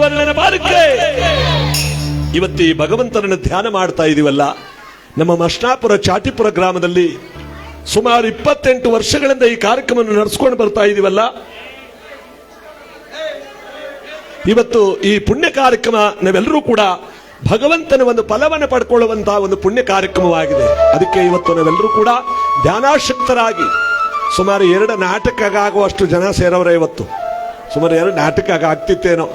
ಭಗವಂತನವರ ನೆನಪಾರಕ್ಕೆ ಇವತ್ತು ಈ ಭಗವಂತನನ್ನು ಧ್ಯಾನ ಮಾಡ್ತಾ ಇದೀವಲ್ಲ. ನಮ್ಮ ಮಶ್ನಾಪುರ ಚಾಟಿಪುರ ಗ್ರಾಮದಲ್ಲಿ ಸುಮಾರು 28 ವರ್ಷಗಳಿಂದ ಈ ಕಾರ್ಯಕ್ರಮವನ್ನು ನಡೆಸ್ಕೊಂಡು ಬರ್ತಾ ಇದೀವಲ್ಲ. ಇವತ್ತು ಈ ಪುಣ್ಯ ಕಾರ್ಯಕ್ರಮ ನಾವೆಲ್ಲರೂ ಕೂಡ ಭಗವಂತನ ಒಂದು ಫಲವನ್ನು ಪಡ್ಕೊಳ್ಳುವಂತಹ ಒಂದು ಪುಣ್ಯ ಕಾರ್ಯಕ್ರಮವಾಗಿದೆ. ಅದಕ್ಕೆ ಇವತ್ತು ನಾವೆಲ್ಲರೂ ಕೂಡ ಧ್ಯಾನಾಸಕ್ತರಾಗಿ ಸುಮಾರು 2 ನಾಟಕಗಾಗುವಷ್ಟು ಜನ ಸೇರವರ. ಇವತ್ತು ಸುಮಾರು 2 ನಾಟಕ ಆಗ್ತಿತ್ತೇನೋ.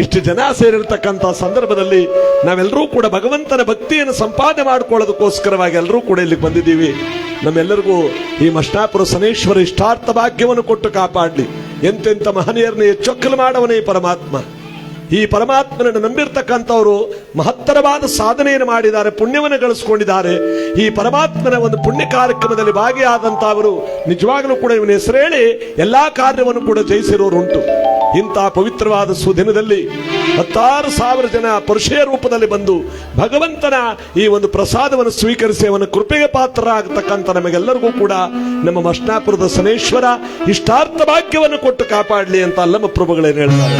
ಇಷ್ಟು ಜನ ಸೇರಿರ್ತಕ್ಕಂಥ ಸಂದರ್ಭದಲ್ಲಿ ನಾವೆಲ್ಲರೂ ಕೂಡ ಭಗವಂತನ ಭಕ್ತಿಯನ್ನು ಸಂಪಾದನೆ ಮಾಡಿಕೊಳ್ಳೋದಕ್ಕೋಸ್ಕರವಾಗಿ ಎಲ್ಲರೂ ಕೂಡ ಇಲ್ಲಿಗೆ ಬಂದಿದ್ದೀವಿ. ನಮ್ಮೆಲ್ಲರಿಗೂ ಈ ಮಶ್ನಾಪುರ ಶನೇಶ್ವರ ಇಷ್ಟಾರ್ಥ ಭಾಗ್ಯವನ್ನು ಕೊಟ್ಟು ಕಾಪಾಡಲಿ. ಎಂತೆಂಥ ಮಹನೀಯರನ್ನ ಹೆಚ್ಚೊಕ್ಕಲು ಮಾಡವನೇ ಪರಮಾತ್ಮ. ಈ ಪರಮಾತ್ಮನನ್ನು ನಂಬಿರ್ತಕ್ಕಂಥವರು ಮಹತ್ತರವಾದ ಸಾಧನೆಯನ್ನು ಮಾಡಿದ್ದಾರೆ, ಪುಣ್ಯವನ್ನು ಗಳಿಸ್ಕೊಂಡಿದ್ದಾರೆ. ಈ ಪರಮಾತ್ಮನ ಒಂದು ಪುಣ್ಯ ಕಾರ್ಯಕ್ರಮದಲ್ಲಿ ಭಾಗಿಯಾದಂತಹವರು ನಿಜವಾಗಲೂ ಕೂಡ ಇವನ ಹೆಸರು ಹೇಳಿ ಎಲ್ಲಾ ಕಾರ್ಯವನ್ನು ಕೂಡ ಜಯಿಸಿರೋರು ಉಂಟು. ಇಂತಹ ಪವಿತ್ರವಾದ ಸುದಿನದಲ್ಲಿ 16,000 ಜನ ಪುರುಷೆಯ ರೂಪದಲ್ಲಿ ಬಂದು ಭಗವಂತನ ಈ ಒಂದು ಪ್ರಸಾದವನ್ನು ಸ್ವೀಕರಿಸಿ ಅವನ ಕೃಪೆಗೆ ಪಾತ್ರರಾಗತಕ್ಕಂಥ ನಮಗೆಲ್ಲರಿಗೂ ಕೂಡ ನಮ್ಮ ಮಶ್ನಾಪುರದ ಶನೇಶ್ವರ ಇಷ್ಟಾರ್ಥ ಭಾಗ್ಯವನ್ನು ಕೊಟ್ಟು ಕಾಪಾಡಲಿ ಅಂತ ಅಲ್ಲಮ್ಮ ಪ್ರಭುಗಳೇನು ಹೇಳ್ತಾರೆ.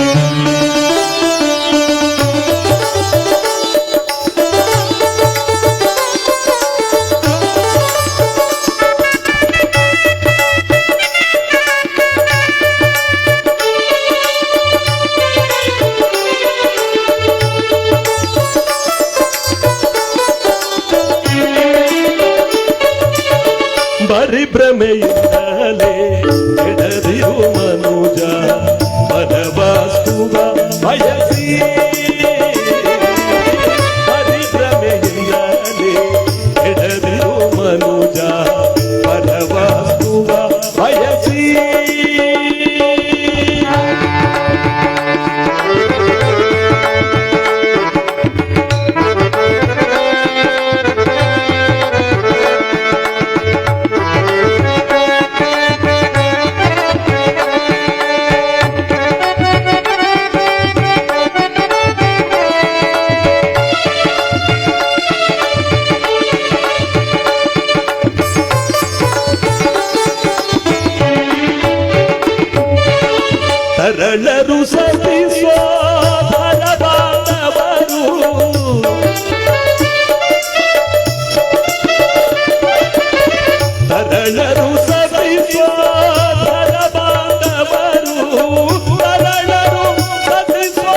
ಪರಿಭ್ರಮೆಯಿಂದಲೇ ಎಡದಿರು ಮನುಜ ಮನವಾಸ್ತುವ ಬಯಸಿ. ಪರಿಭ್ರಮೆಯಿಂದಲೇ ಎಡದಿರು ಮನುಜ ಮನವಾಸ್ತುವ ಬಯಸಿ. ತರಳರು ಸತಿಸುವ ಬಾಂಧವರು, ತರಳರು ಸತಿಸುವ ಬಾಂಧವರು, ತರಳರು ಸತಿಸುವ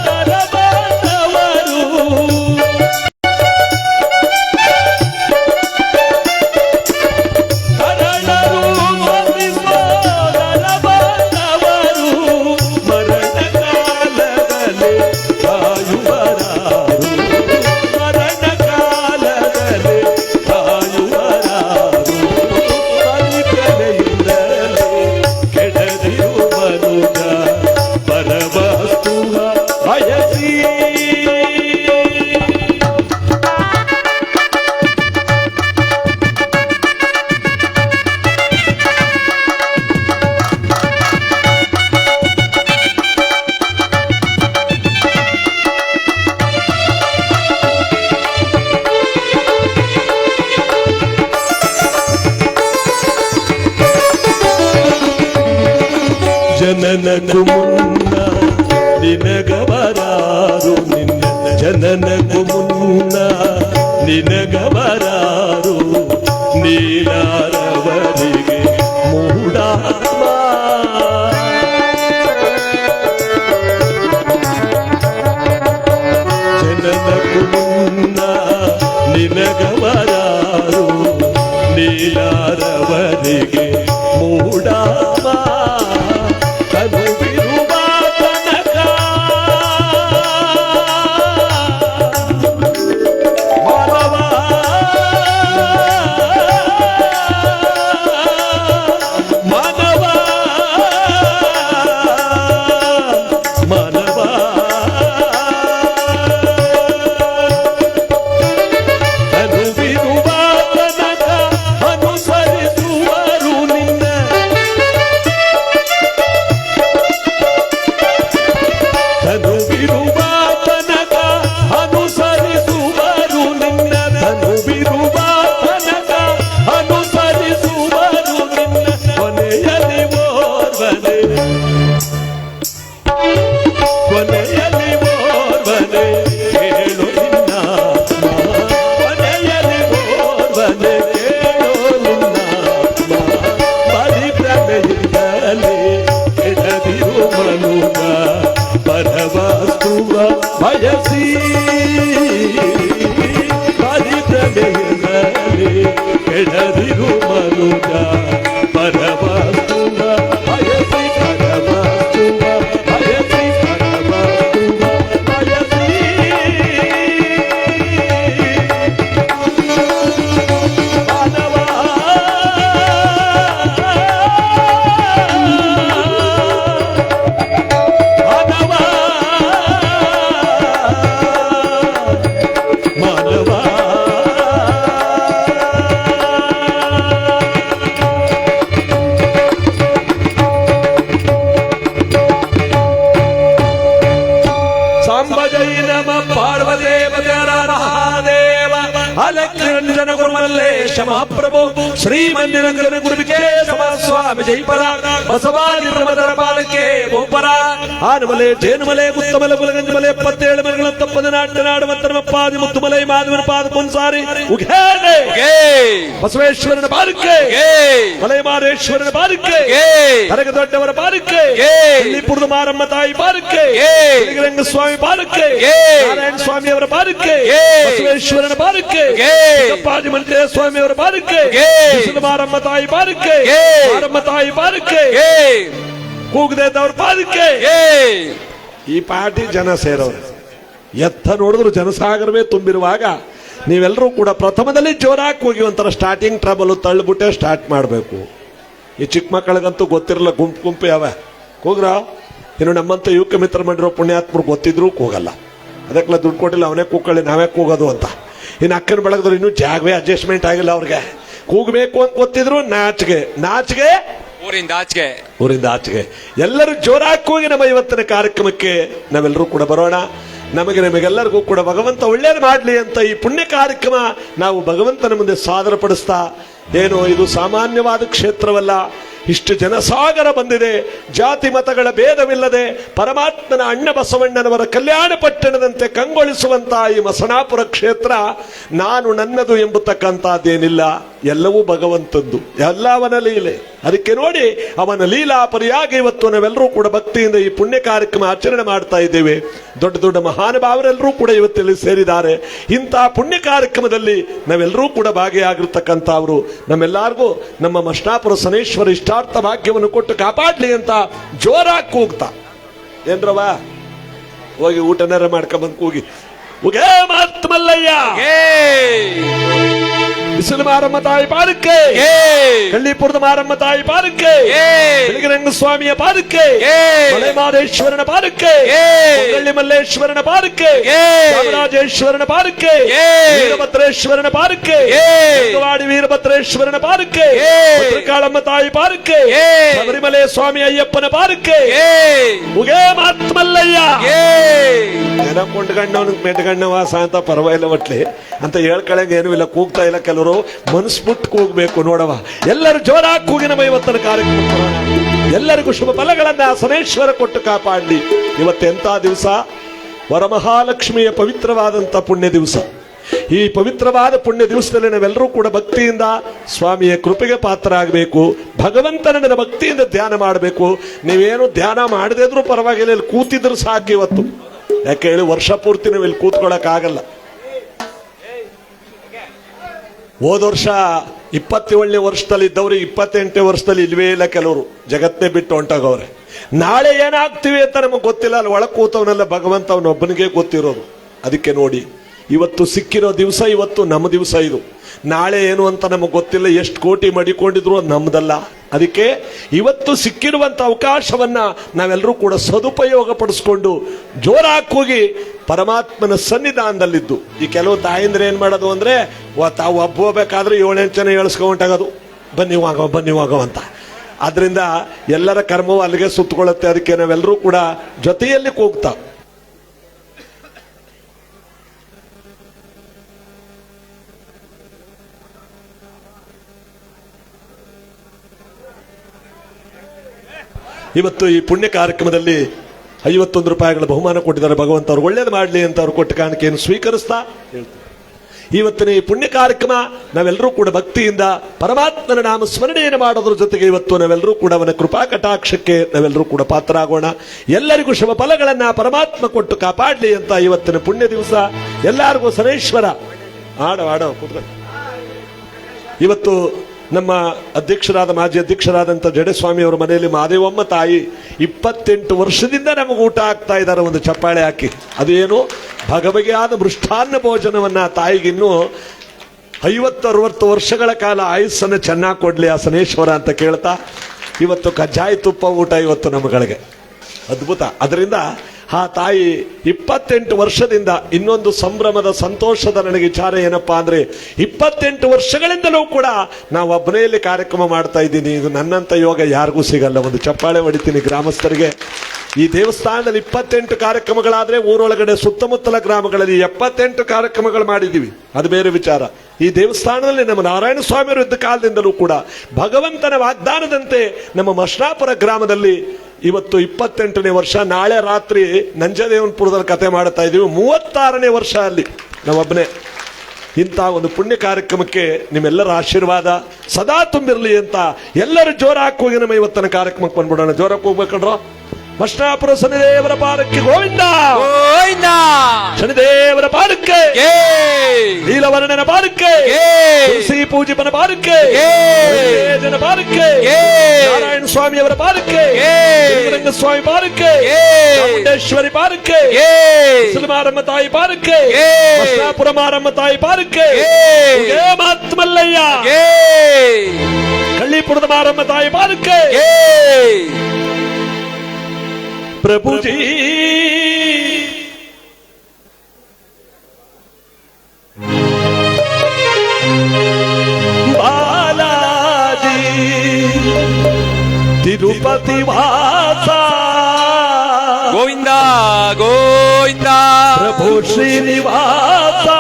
ಬಾಂಧವರು, ಜನನಕ್ಕೂ ಮುನ್ನ ನಿನಗಬರಾರು, ನಿನ್ನ ಜನನಕ್ಕೂ ಮುನ್ನ ನಿನಗಬರಾರು, ನೀಲಾರವರಿಗೆ ಮೂಢಾತ್ಮ. ಜನನಕ್ಕೂ ಮುನ್ನ ನಿನಗಬರಾರು, ನೀಲಾರವರಿಗೆ ಮೂಢಾತ್ಮ. ಅನುಸರಿಸುವರು ನಿನ್ನ ತನುಜ ಪರವಸ್ತುವ ಬಯಸಿ ಪರವಸ್ತುವ ಬಯಸಿ ಪರವಸ್ತುವ ಬಯಸಿ ಮಾನವ ಮಾನವ ಸಾಂಬ ಜೈ ನಮ ಪಾರ್ವದೇವರ ಮಹಾದೇವ ಅಲಕ್ಷ್ಮಣ ಗುರುಮಲ್ಲೇಶ ಮಹಾಪ್ರಭು ಶ್ರೀಮಂದಿರ ಗುರುವಿಕೆ ಸ್ವಾಮಿ ಜೈಪರ ಬಸವಾದಿ ಬ್ರಹ್ಮದರ ಬಾಲಕ್ಕೆ ಗೋಪರ ಆನಮಲೆ ಜೇನುಮಲೆ ಗುತ್ತಮಲೆ ಬುಲಗಂಜಮಲೆ 77 ಮಲೆಗಳ ತಪ್ಪದ ನಾಡುವಂತರಪ್ಪಾದಿ ಮುತ್ತುಮಲೈ ಮಾಧವನ ಪಾದ ಪೊನ್ಸಾರಿ ಉಘೇನೆ ಬಸವೇಶ್ವರನ ಬಾಲಕ್ಕೆ ಮಲೆಮಾರೇಶ್ವರನ ಬಾಲಕ್ಕೆ ಕರಗ ದೊಡ್ಡವರ ಬಾಲಕ್ಕೆ ಇಲ್ಲಿಪುರದ ಮಾರಮ್ಮ ತಾಯಿ ಬಾಲಕ್ಕೆ ರಂಗ ಸ್ವಾಮಿ ಬಾಲಕ್ಕೆ ನಾರಾಯಣ ಸ್ವಾಮಿ ಅವರ ಬಾಲಕ್ಕೆ ಬಸವೇಶ್ವರನ ಬಾಲಕ್ಕೆ ಪಾದಿ ಮಂಟೆ ಸ್ವಾಮಿ ಅವರ ಬಾಲಕ್ಕೆ ಮಾರಮ್ಮ ತಾಯಿ ಬಾಲಕ್ಕೆ ಮಾರಮ್ಮ ತಾಯಿ ಬಾಲಕ್ಕೆ ಕೂಗದೇದವ್ರ ಪಾದಕ್ಕೆ ಈ ಪಾರ್ಟಿ ಜನ ಸೇರೋರು ಎತ್ತ ನೋಡಿದ್ರು ಜನಸಾಗರವೇ ತುಂಬಿರುವಾಗ ನೀವೆಲ್ಲರೂ ಕೂಡ ಪ್ರಥಮದಲ್ಲಿ ಜೋರಾಗಿ ಹೋಗಿ ಒಂಥರ ಸ್ಟಾರ್ಟಿಂಗ್ ಟ್ರಬಲ್ ತಳ್ಳಿಬಿಟ್ಟೆ ಸ್ಟಾರ್ಟ್ ಮಾಡಬೇಕು. ಈ ಚಿಕ್ಕ ಮಕ್ಕಳಿಗಂತೂ ಗೊತ್ತಿರಲ್ಲ, ಗುಂಪು ಯಾವ ಕೂಗ್ರ. ಇನ್ನು ನಮ್ಮಂತ ಯುವಕ ಮಿತ್ರ ಮಾಡಿರೋ ಪುಣ್ಯಾತ್ಮರು ಗೊತ್ತಿದ್ರು ಕೂಗಲ್ಲ. ಅದಕ್ಕೆಲ್ಲ ದುಡ್ಡು ಕೊಟ್ಟಿಲ್ಲ, ಅವನೇ ಕೂಗಳಿ ನಾವೇ ಕೂಗೋದು ಅಂತ. ಇನ್ನು ಅಕ್ಕನ ಬೆಳಗದ್ರು ಇನ್ನೂ ಜಾಗವೇ ಅಡ್ಜಸ್ಟ್ಮೆಂಟ್ ಆಗಿಲ್ಲ ಅವ್ರಿಗೆ. ಕೂಗಬೇಕು ಅಂತ ಗೊತ್ತಿದ್ರು ನಾಚಿಗೆ ಊರಿಂದ ಆಚೆಗೆ ಎಲ್ಲರೂ ಜೋರಾಗಿ ಕೂಗಿ ನಮ್ಮ ಇವತ್ತಿನ ಕಾರ್ಯಕ್ರಮಕ್ಕೆ ನಾವೆಲ್ಲರೂ ಕೂಡ ಬರೋಣ. ನಮಗೆಲ್ಲರಿಗೂ ಕೂಡ ಭಗವಂತ ಒಳ್ಳೇದು ಮಾಡಲಿ ಅಂತ ಈ ಪುಣ್ಯ ಕಾರ್ಯಕ್ರಮ ನಾವು ಭಗವಂತನ ಮುಂದೆ ಸಾದರಪಡಿಸ್ತಾ, ಏನು ಇದು ಸಾಮಾನ್ಯವಾದ ಕ್ಷೇತ್ರವಲ್ಲ, ಇಷ್ಟು ಜನಸಾಗರ ಬಂದಿದೆ, ಜಾತಿ ಮತಗಳ ಭೇದವಿಲ್ಲದೆ ಪರಮಾತ್ಮನ ಅಣ್ಣ ಬಸವಣ್ಣನವರ ಕಲ್ಯಾಣ ಪಟ್ಟಣದಂತೆ ಕಂಗೊಳಿಸುವಂತಹ ಈ ಮಸಣಾಪುರ ಕ್ಷೇತ್ರ ನಾನು ನನ್ನದು ಎಂಬತಕ್ಕಂಥದ್ದೇನಿಲ್ಲ, ಎಲ್ಲವೂ ಭಗವಂತದ್ದು, ಎಲ್ಲ ಅವನ ಲೀಲೆ. ಅದಕ್ಕೆ ನೋಡಿ ಅವನ ಲೀಲಾಪರಿಯಾಗಿ ಇವತ್ತು ನಾವೆಲ್ಲರೂ ಕೂಡ ಭಕ್ತಿಯಿಂದ ಈ ಪುಣ್ಯ ಕಾರ್ಯಕ್ರಮ ಆಚರಣೆ ಮಾಡ್ತಾ ಇದ್ದೇವೆ. ದೊಡ್ಡ ದೊಡ್ಡ ಮಹಾನುಭಾವರೆಲ್ಲರೂ ಕೂಡ ಇವತ್ತಲ್ಲಿ ಸೇರಿದ್ದಾರೆ. ಇಂತಹ ಪುಣ್ಯ ಕಾರ್ಯಕ್ರಮದಲ್ಲಿ ನಾವೆಲ್ಲರೂ ಕೂಡ ಭಾಗಿಯಾಗಿರ್ತಕ್ಕಂಥವ್ರು. ನಮ್ಮೆಲ್ಲರಿಗೂ ನಮ್ಮ ಮಸ್ನಾಪುರ ಸನೇಶ್ವರ ಇಷ್ಟಾರ್ಥ ಭಾಗ್ಯವನ್ನು ಕೊಟ್ಟು ಕಾಪಾಡ್ಲಿ ಅಂತ ಜೋರಾಗಿ ಕೂಗ್ತಾ, ಏನ್ರವ ಹೋಗಿ ಊಟನಾರ ಮಾಡ್ಕೊಂಬಂದು ಕೂಗಿ ಉಗೇ ಮಾತ್ಮಲ್ಲಯ್ಯ, ಬಿಸಿಲು ಮಾರಮ್ಮ ತಾಯಿ ಪಾದಕ್ಕೆ, ಕಳ್ಳಿಪುರದ ಮಾರಮ್ಮ ತಾಯಿ ಪಾದಕ್ಕೆ, ಬೆಳಗಿರಂಗ ಸ್ವಾಮಿಯ ಪಾದಕ್ಕೆ, ಮಲೆಮಾದೇಶ್ವರನ ಪಾದಕ್ಕೆ, ಕಳ್ಳಿ ಮಲ್ಲೇಶ್ವರನ ಪಾದಕ್ಕೆ, ರಾಜೇಶ್ವರನ ಪಾದಕ್ಕೆ, ವೀರಭದ್ರೇಶ್ವರನ ಪಾದಕ್ಕೆ, ಗಂಗವಾಡಿ ವೀರಭದ್ರೇಶ್ವರನ ಪಾದಕ್ಕೆ, ಭದ್ರಕಾಳಮ್ಮ ತಾಯಿ ಪಾದಕ್ಕೆ, ಶಬರಿಮಲೆ ಸ್ವಾಮಿ ಅಯ್ಯಪ್ಪನ ಪಾದಕ್ಕೆ, ಉಗೇ ಮಾತ್ಮಲ್ಲಯ್ಯ. ಜನ ಕೊಂಡ್ಗಣ್ಣವನ್ ಮೆಟ್ಗಣ್ಣ ವಾಸ ಅಂತ ಪರವಾಗಿಲ್ಲ ಒಟ್ಲಿ ಅಂತ ಹೇಳ್ಕೊಳಂಗ ಏನೂ ಇಲ್ಲ, ಕೂಗ್ತಾ ಇಲ್ಲ. ಕೆಲವರು ಮನಸ್ಬಿಟ್ಟು ಕೂಗ್ಬೇಕು ನೋಡವ. ಎಲ್ಲರೂ ಜೋರಾಗಿ ಕೂಗಿ ನಮ್ಮ ಇವತ್ತಿನ ಕಾರ್ಯಕ್ರಮ ಎಲ್ಲರಿಗೂ ಶುಭ ಫಲಗಳನ್ನ ಸನೇಶ್ವರ ಕೊಟ್ಟು ಕಾಪಾಡಲಿ. ಇವತ್ತೆಂಥ ದಿವಸ, ವರಮಹಾಲಕ್ಷ್ಮಿಯ ಪವಿತ್ರವಾದಂಥ ಪುಣ್ಯ ದಿವಸ. ಈ ಪವಿತ್ರವಾದ ಪುಣ್ಯ ದಿವಸದಲ್ಲಿ ನಾವೆಲ್ಲರೂ ಕೂಡ ಭಕ್ತಿಯಿಂದ ಸ್ವಾಮಿಯ ಕೃಪೆಗೆ ಪಾತ್ರ ಆಗಬೇಕು. ಭಗವಂತನ ಭಕ್ತಿಯಿಂದ ಧ್ಯಾನ ಮಾಡಬೇಕು. ನೀವೇನು ಧ್ಯಾನ ಮಾಡದೇ ಇದ್ರೂ ಪರವಾಗಿಲ್ಲ, ಇಲ್ಲಿ ಕೂತಿದ್ರು ಸಾಕು. ಇವತ್ತು ಯಾಕೆ ಹೇಳಿ, ವರ್ಷ ಪೂರ್ತಿ ನಾವು ಇಲ್ಲಿ ಕೂತ್ಕೊಳ್ಳಕ್ ಆಗಲ್ಲ. ಹೋದ ವರ್ಷ 27ನೇ ವರ್ಷದಲ್ಲಿ ಇದ್ದವ್ರು 28ನೇ ವರ್ಷದಲ್ಲಿ ಇಲ್ವೇ ಇಲ್ಲ. ಕೆಲವರು ಜಗತ್ತೇ ಬಿಟ್ಟು ಹೊಂಟಾಗವ್ರೆ. ನಾಳೆ ಏನಾಗ್ತೀವಿ ಅಂತ ನಮಗೆ ಗೊತ್ತಿಲ್ಲ. ಅಲ್ಲಿ ಒಳಗೆ ಕೂತವನೆಲ್ಲ ಭಗವಂತ ಅವನೊಬ್ಬನಿಗೆ ಗೊತ್ತಿರೋದು. ಅದಕ್ಕೆ ನೋಡಿ, ಇವತ್ತು ಸಿಕ್ಕಿರೋ ದಿವಸ, ಇವತ್ತು ನಮ್ಮ ದಿವಸ. ಇದು ನಾಳೆ ಏನು ಅಂತ ನಮಗೆ ಗೊತ್ತಿಲ್ಲ. ಎಷ್ಟು ಕೋಟಿ ಮಡಿಕೊಂಡಿದ್ರು ಅದು ನಮ್ದಲ್ಲ. ಅದಕ್ಕೆ ಇವತ್ತು ಸಿಕ್ಕಿರುವಂತ ಅವಕಾಶವನ್ನ ನಾವೆಲ್ಲರೂ ಕೂಡ ಸದುಪಯೋಗ ಪಡಿಸ್ಕೊಂಡು ಜೋರಾಗಿ ಹೋಗಿ ಪರಮಾತ್ಮನ ಸನ್ನಿಧಾನದಲ್ಲಿದ್ದು. ಈ ಕೆಲವು ತಾಯಿಂದ್ರೆ ಏನ್ ಮಾಡೋದು ಅಂದ್ರೆ, ತಾವು ಹಬ್ಬ ಹೋಗ್ಬೇಕಾದ್ರೆ 7-8 ಜನ ಏಳಿಸ್ಕೊಂಡಾಗೋದು, ಬನ್ನಿ ಹೋಗೋ ಅಂತ. ಆದ್ರಿಂದ ಎಲ್ಲರ ಕರ್ಮವು ಅಲ್ಲಿಗೆ ಸುತ್ತಕೊಳ್ಳುತ್ತೆ. ಅದಕ್ಕೆ ನಾವೆಲ್ಲರೂ ಕೂಡ ಜೊತೆಯಲ್ಲಿ ಕೂಗ್ತಾ ಇವತ್ತು ಈ ಪುಣ್ಯ ಕಾರ್ಯಕ್ರಮದಲ್ಲಿ 51 ರೂಪಾಯಿಗಳ ಬಹುಮಾನ ಕೊಟ್ಟಿದ್ದಾರೆ. ಭಗವಂತ ಅವ್ರು ಒಳ್ಳೇದು ಮಾಡಲಿ ಅಂತ ಅವ್ರು ಕೊಟ್ಟ ಕಾಣಿಕೆಯನ್ನು ಸ್ವೀಕರಿಸ್ತಾ ಹೇಳ್ತಾರೆ. ಇವತ್ತಿನ ಈ ಪುಣ್ಯ ಕಾರ್ಯಕ್ರಮ ನಾವೆಲ್ಲರೂ ಕೂಡ ಭಕ್ತಿಯಿಂದ ಪರಮಾತ್ಮನ ನಾಮ ಸ್ಮರಣೆಯನ್ನು ಮಾಡೋದ್ರ ಜೊತೆಗೆ ಇವತ್ತು ನಾವೆಲ್ಲರೂ ಕೂಡ ಅವನ ಕೃಪಾ ಕಟಾಕ್ಷಕ್ಕೆ ನಾವೆಲ್ಲರೂ ಕೂಡ ಪಾತ್ರ ಆಗೋಣ. ಎಲ್ಲರಿಗೂ ಶುಭ ಫಲಗಳನ್ನ ಪರಮಾತ್ಮ ಕೊಟ್ಟು ಕಾಪಾಡಲಿ ಅಂತ ಇವತ್ತಿನ ಪುಣ್ಯ ದಿವಸ ಎಲ್ಲರಿಗೂ ಸನೇಶ್ವರ ಆಡೋ ಕೂತ್ಕೊಂಡು ಇವತ್ತು ನಮ್ಮ ಅಧ್ಯಕ್ಷರಾದ ಮಾಜಿ ಅಧ್ಯಕ್ಷರಾದಂಥ ಜಡಸ್ವಾಮಿ ಅವರ ಮನೆಯಲ್ಲಿ ಮಾದೇವಮ್ಮ ತಾಯಿ 28 ವರ್ಷದಿಂದ ನಮಗೆ ಊಟ ಆಗ್ತಾ ಇದ್ದಾರೆ, ಒಂದು ಚಪ್ಪಾಳೆ ಹಾಕಿ. ಅದೇನು ಬಗೆಬಗೆಯಾದ ಮೃಷ್ಟಾನ್ನ ಭೋಜನವನ್ನ ತಾಯಿಗಿನ್ನೂ 50-60 ವರ್ಷಗಳ ಕಾಲ ಆಯುಸ್ಸನ್ನು ಚೆನ್ನಾಗಿ ಕೊಡ್ಲಿ ಆ ಸನೇಶ್ವರ ಅಂತ ಕೇಳ್ತಾ ಇವತ್ತು ಕಜ್ಜಾಯ ತುಪ್ಪ ಊಟ ಇವತ್ತು ನಮ್ಮಗಳಿಗೆ ಅದ್ಭುತ. ಅದರಿಂದ ಆ ತಾಯಿ 28 ವರ್ಷದಿಂದ ಇನ್ನೊಂದು ಸಂಭ್ರಮದ ಸಂತೋಷದ ನನಗೆ ವಿಚಾರ ಏನಪ್ಪಾ ಅಂದ್ರೆ 28 ವರ್ಷಗಳಿಂದಲೂ ಕೂಡ ನಾವು ಒಬ್ಬನೆಯಲ್ಲಿ ಕಾರ್ಯಕ್ರಮ ಮಾಡ್ತಾ ಇದ್ದೀನಿ. ಇದು ನನ್ನಂತ ಯೋಗ ಯಾರಿಗೂ ಸಿಗಲ್ಲ. ಒಂದು ಚಪ್ಪಾಳೆ ಹೊಡಿತೀನಿ ಗ್ರಾಮಸ್ಥರಿಗೆ. ಈ ದೇವಸ್ಥಾನದಲ್ಲಿ 28 ಕಾರ್ಯಕ್ರಮಗಳಾದ್ರೆ ಊರೊಳಗಡೆ ಸುತ್ತಮುತ್ತಲ ಗ್ರಾಮಗಳಲ್ಲಿ 78 ಕಾರ್ಯಕ್ರಮಗಳು ಮಾಡಿದ್ದೀವಿ, ಅದು ಬೇರೆ ವಿಚಾರ. ಈ ದೇವಸ್ಥಾನದಲ್ಲಿ ನಮ್ಮ ನಾರಾಯಣ ಸ್ವಾಮಿಯವರು ಇದ್ದ ಕಾಲದಿಂದಲೂ ಕೂಡ ಭಗವಂತನ ವಾಗ್ದಾನದಂತೆ ನಮ್ಮ ಮಶ್ನಾಪುರ ಗ್ರಾಮದಲ್ಲಿ ಇವತ್ತು 28ನೇ ವರ್ಷ. ನಾಳೆ ರಾತ್ರಿ ನಂಜದೇವನಪುರದಲ್ಲಿ ಕತೆ ಮಾಡ್ತಾ ಇದ್ದೀವಿ, 36ನೇ ವರ್ಷ ಅಲ್ಲಿ ನಾವೊಬ್ಬನೇ. ಇಂಥ ಒಂದು ಪುಣ್ಯ ಕಾರ್ಯಕ್ರಮಕ್ಕೆ ನಿಮ್ಮೆಲ್ಲರ ಆಶೀರ್ವಾದ ಸದಾ ತುಂಬಿರಲಿ ಅಂತ ಎಲ್ಲರೂ ಜೋರಾಗಿ ಹೋಗಿ ನಮ್ಮ ಇವತ್ತಿನ ಕಾರ್ಯಕ್ರಮಕ್ಕೆ ಬಂದ್ಬಿಡೋಣ. ಜೋರಾಗಿ ಹೋಗ್ಬೇಕಂಡ್ರೋ. ಮಶ್ನಾಪುರ ಶನಿದೇವರ ಪಾದಕ್ಕೆ ಗೋವಿಂದ ಗೋವಿಂದ, ಶನಿದೇವರ ಪಾದಕ್ಕೆ ನೀಲವರ್ಣನ ಪಾದಕ್ಕೆ, ತುಳಸಿ ಪೂಜಿಪನ ಪಾದಕ್ಕೆ, ಜನ ಪಾದಕ್ಕೆ, ನಾರಾಯಣ ಸ್ವಾಮಿಯವರ ಪಾದಕ್ಕೆ, ರಂಗ ಸ್ವಾಮಿ ಪಾದಕ್ಕೆ, ಚಾಮುಂಡೇಶ್ವರಿ ಪಾದಕ್ಕೆ, ಮಾರಮ್ಮ ತಾಯಿ ಪಾದಕ್ಕೆ, ಮಶ್ನಾಪುರ ಮಾರಮ್ಮ ತಾಯಿ ಪಾದಕ್ಕೆ, ಮಾತ್ಮಲ್ಲಯ್ಯ ಕಳ್ಳಿಪುರದ ಮಾರಮ್ಮ ತಾಯಿ ಪಾದಕ್ಕೆ. प्रभु जी बालाजी तिरुपति वासा गोविंदा गोविंदा, प्रभु श्रीनिवासा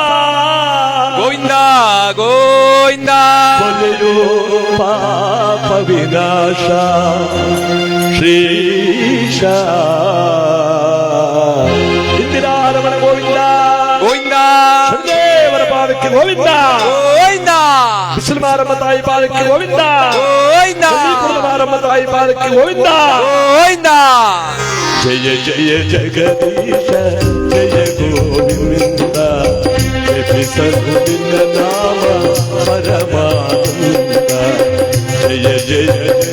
गोविंदा गोविंदा, बोलियो पाप विनाश ಶ್ರೀಶ ಇಂದಿರಾರಮಣ ಗೋವಿಂದ ಗೋವಿಂದ, ಶನಿದೇವರ ಪಾದಕ್ಕೆ ಗೋವಿಂದ ಗೋವಿಂದ, ಬಿಸಿಲು ಮಾರಮ್ಮ ತಾಯಿ ಪಾದಕ್ಕೆ ಗೋವಿಂದ ಗೋವಿಂದ, ಮಾರಮ್ಮ ತಾಯಿ ಪಾದಕ್ಕೆ ಗೋವಿಂದ ಗೋವಿಂದ. ಜಯ ಜಯ ಜಗದೀಶ ಜಯ ಗೋವಿಂದ, ಜಪಿಸಲು ನಿನ್ನ ನಾಮ ಪರಮಾನಂದ. ಜಯ ಜಯ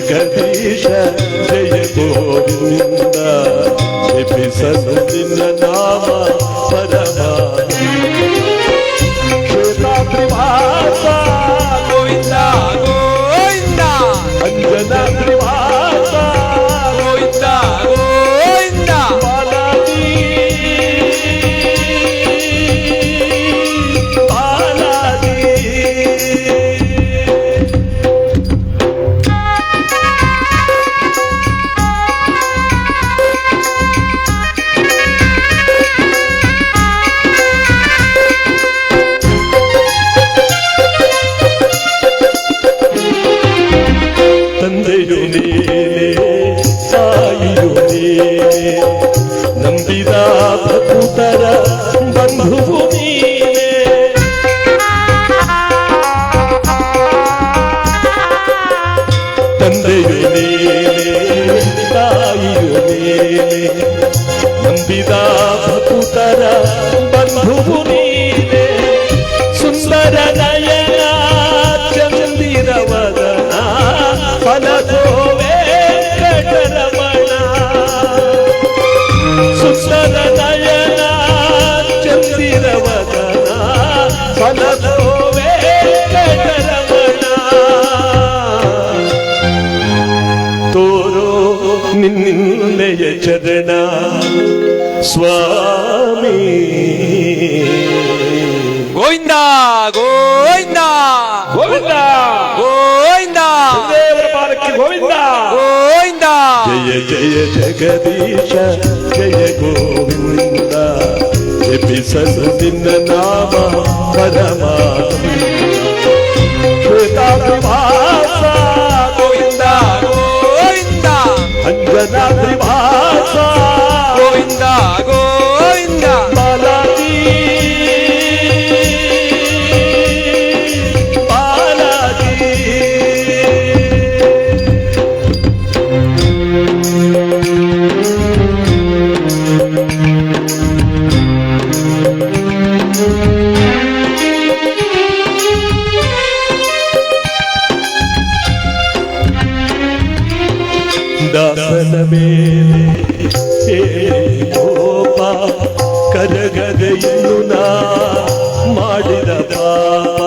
ಜಗದೀಶ ಜಯ ಗೋವಿಂದ, ಜಪಿಸಲು ನಿನ್ನ ನಾಮ ಪರಮಾನಂದ. ಶ್ವೇತಾದ್ರಿವಾಸ ಗೋವಿಂದ ಗೋವಿಂದ, ಅಂಜನಾದ್ರಿವಾಸ ಗೋವಿಂದ ಗೋವಿಂದ, ಬಾಲಾಜಿ ಬಾಲಾಜಿ. ತಂದೆಯು ನೀನೆ ತಾಯಿಯು ನೀನೆ, ನಂಬಿದ ಭಕ್ತರ ಬಂಧುವು ನೀನೆ. ತಂದೆಯು ನೀನೆ ತಾಯಿಯು ನೀನೆ, ನಂಬಿದ ಭಕ್ತರ ಬಂಧುವು ನೀನೆ. ಸುಂದರ ನಯನ ಚಂದಿರ ವದನ ಫಲದೋವೆ ಕಟರಮಣ. ಸುಂದರ ನಯನ ಚಂದಿರ ವದನ ಫಲದೋವೆ ಕಟರಮಣ. ತೋರೋ ನಿನ್ನೆಯ ಚರಣ ಸ್ವಾಮಿ. ಗೋವಿಂದ ಗೋವಿಂದ ಗೋವಿಂದ ಗೋವಿಂದ, ದೇವರ ಪಾದಕ್ಕೆ ಗೋವಿಂದ ಗೋವಿಂದ. ಜಯ ಜಯ ಜಗದೀಶ ಜಯ ಗೋವಿಂದ, ಜಪಿಸಲು ನಿನ್ನ ನಾಮ ಪರಮಾನಂದ. ಶ್ವೇತಾದ್ರಿವಾಸ ಗೋವಿಂದ ಗೋವಿಂದ, ಅಂಜನಾದ್ರಿವಾಸ ಗೋವಿಂದ ಗೋವಿಂದ, ಬಾಲಾಜಿ ಬಾಲಾಜಿ. ದಾಸನ ಮೇಲೆ ಕೋಪ ಕರಗದೆ ಇನ್ನು ನಾ ಮಾಡಿದ ಪಾಪ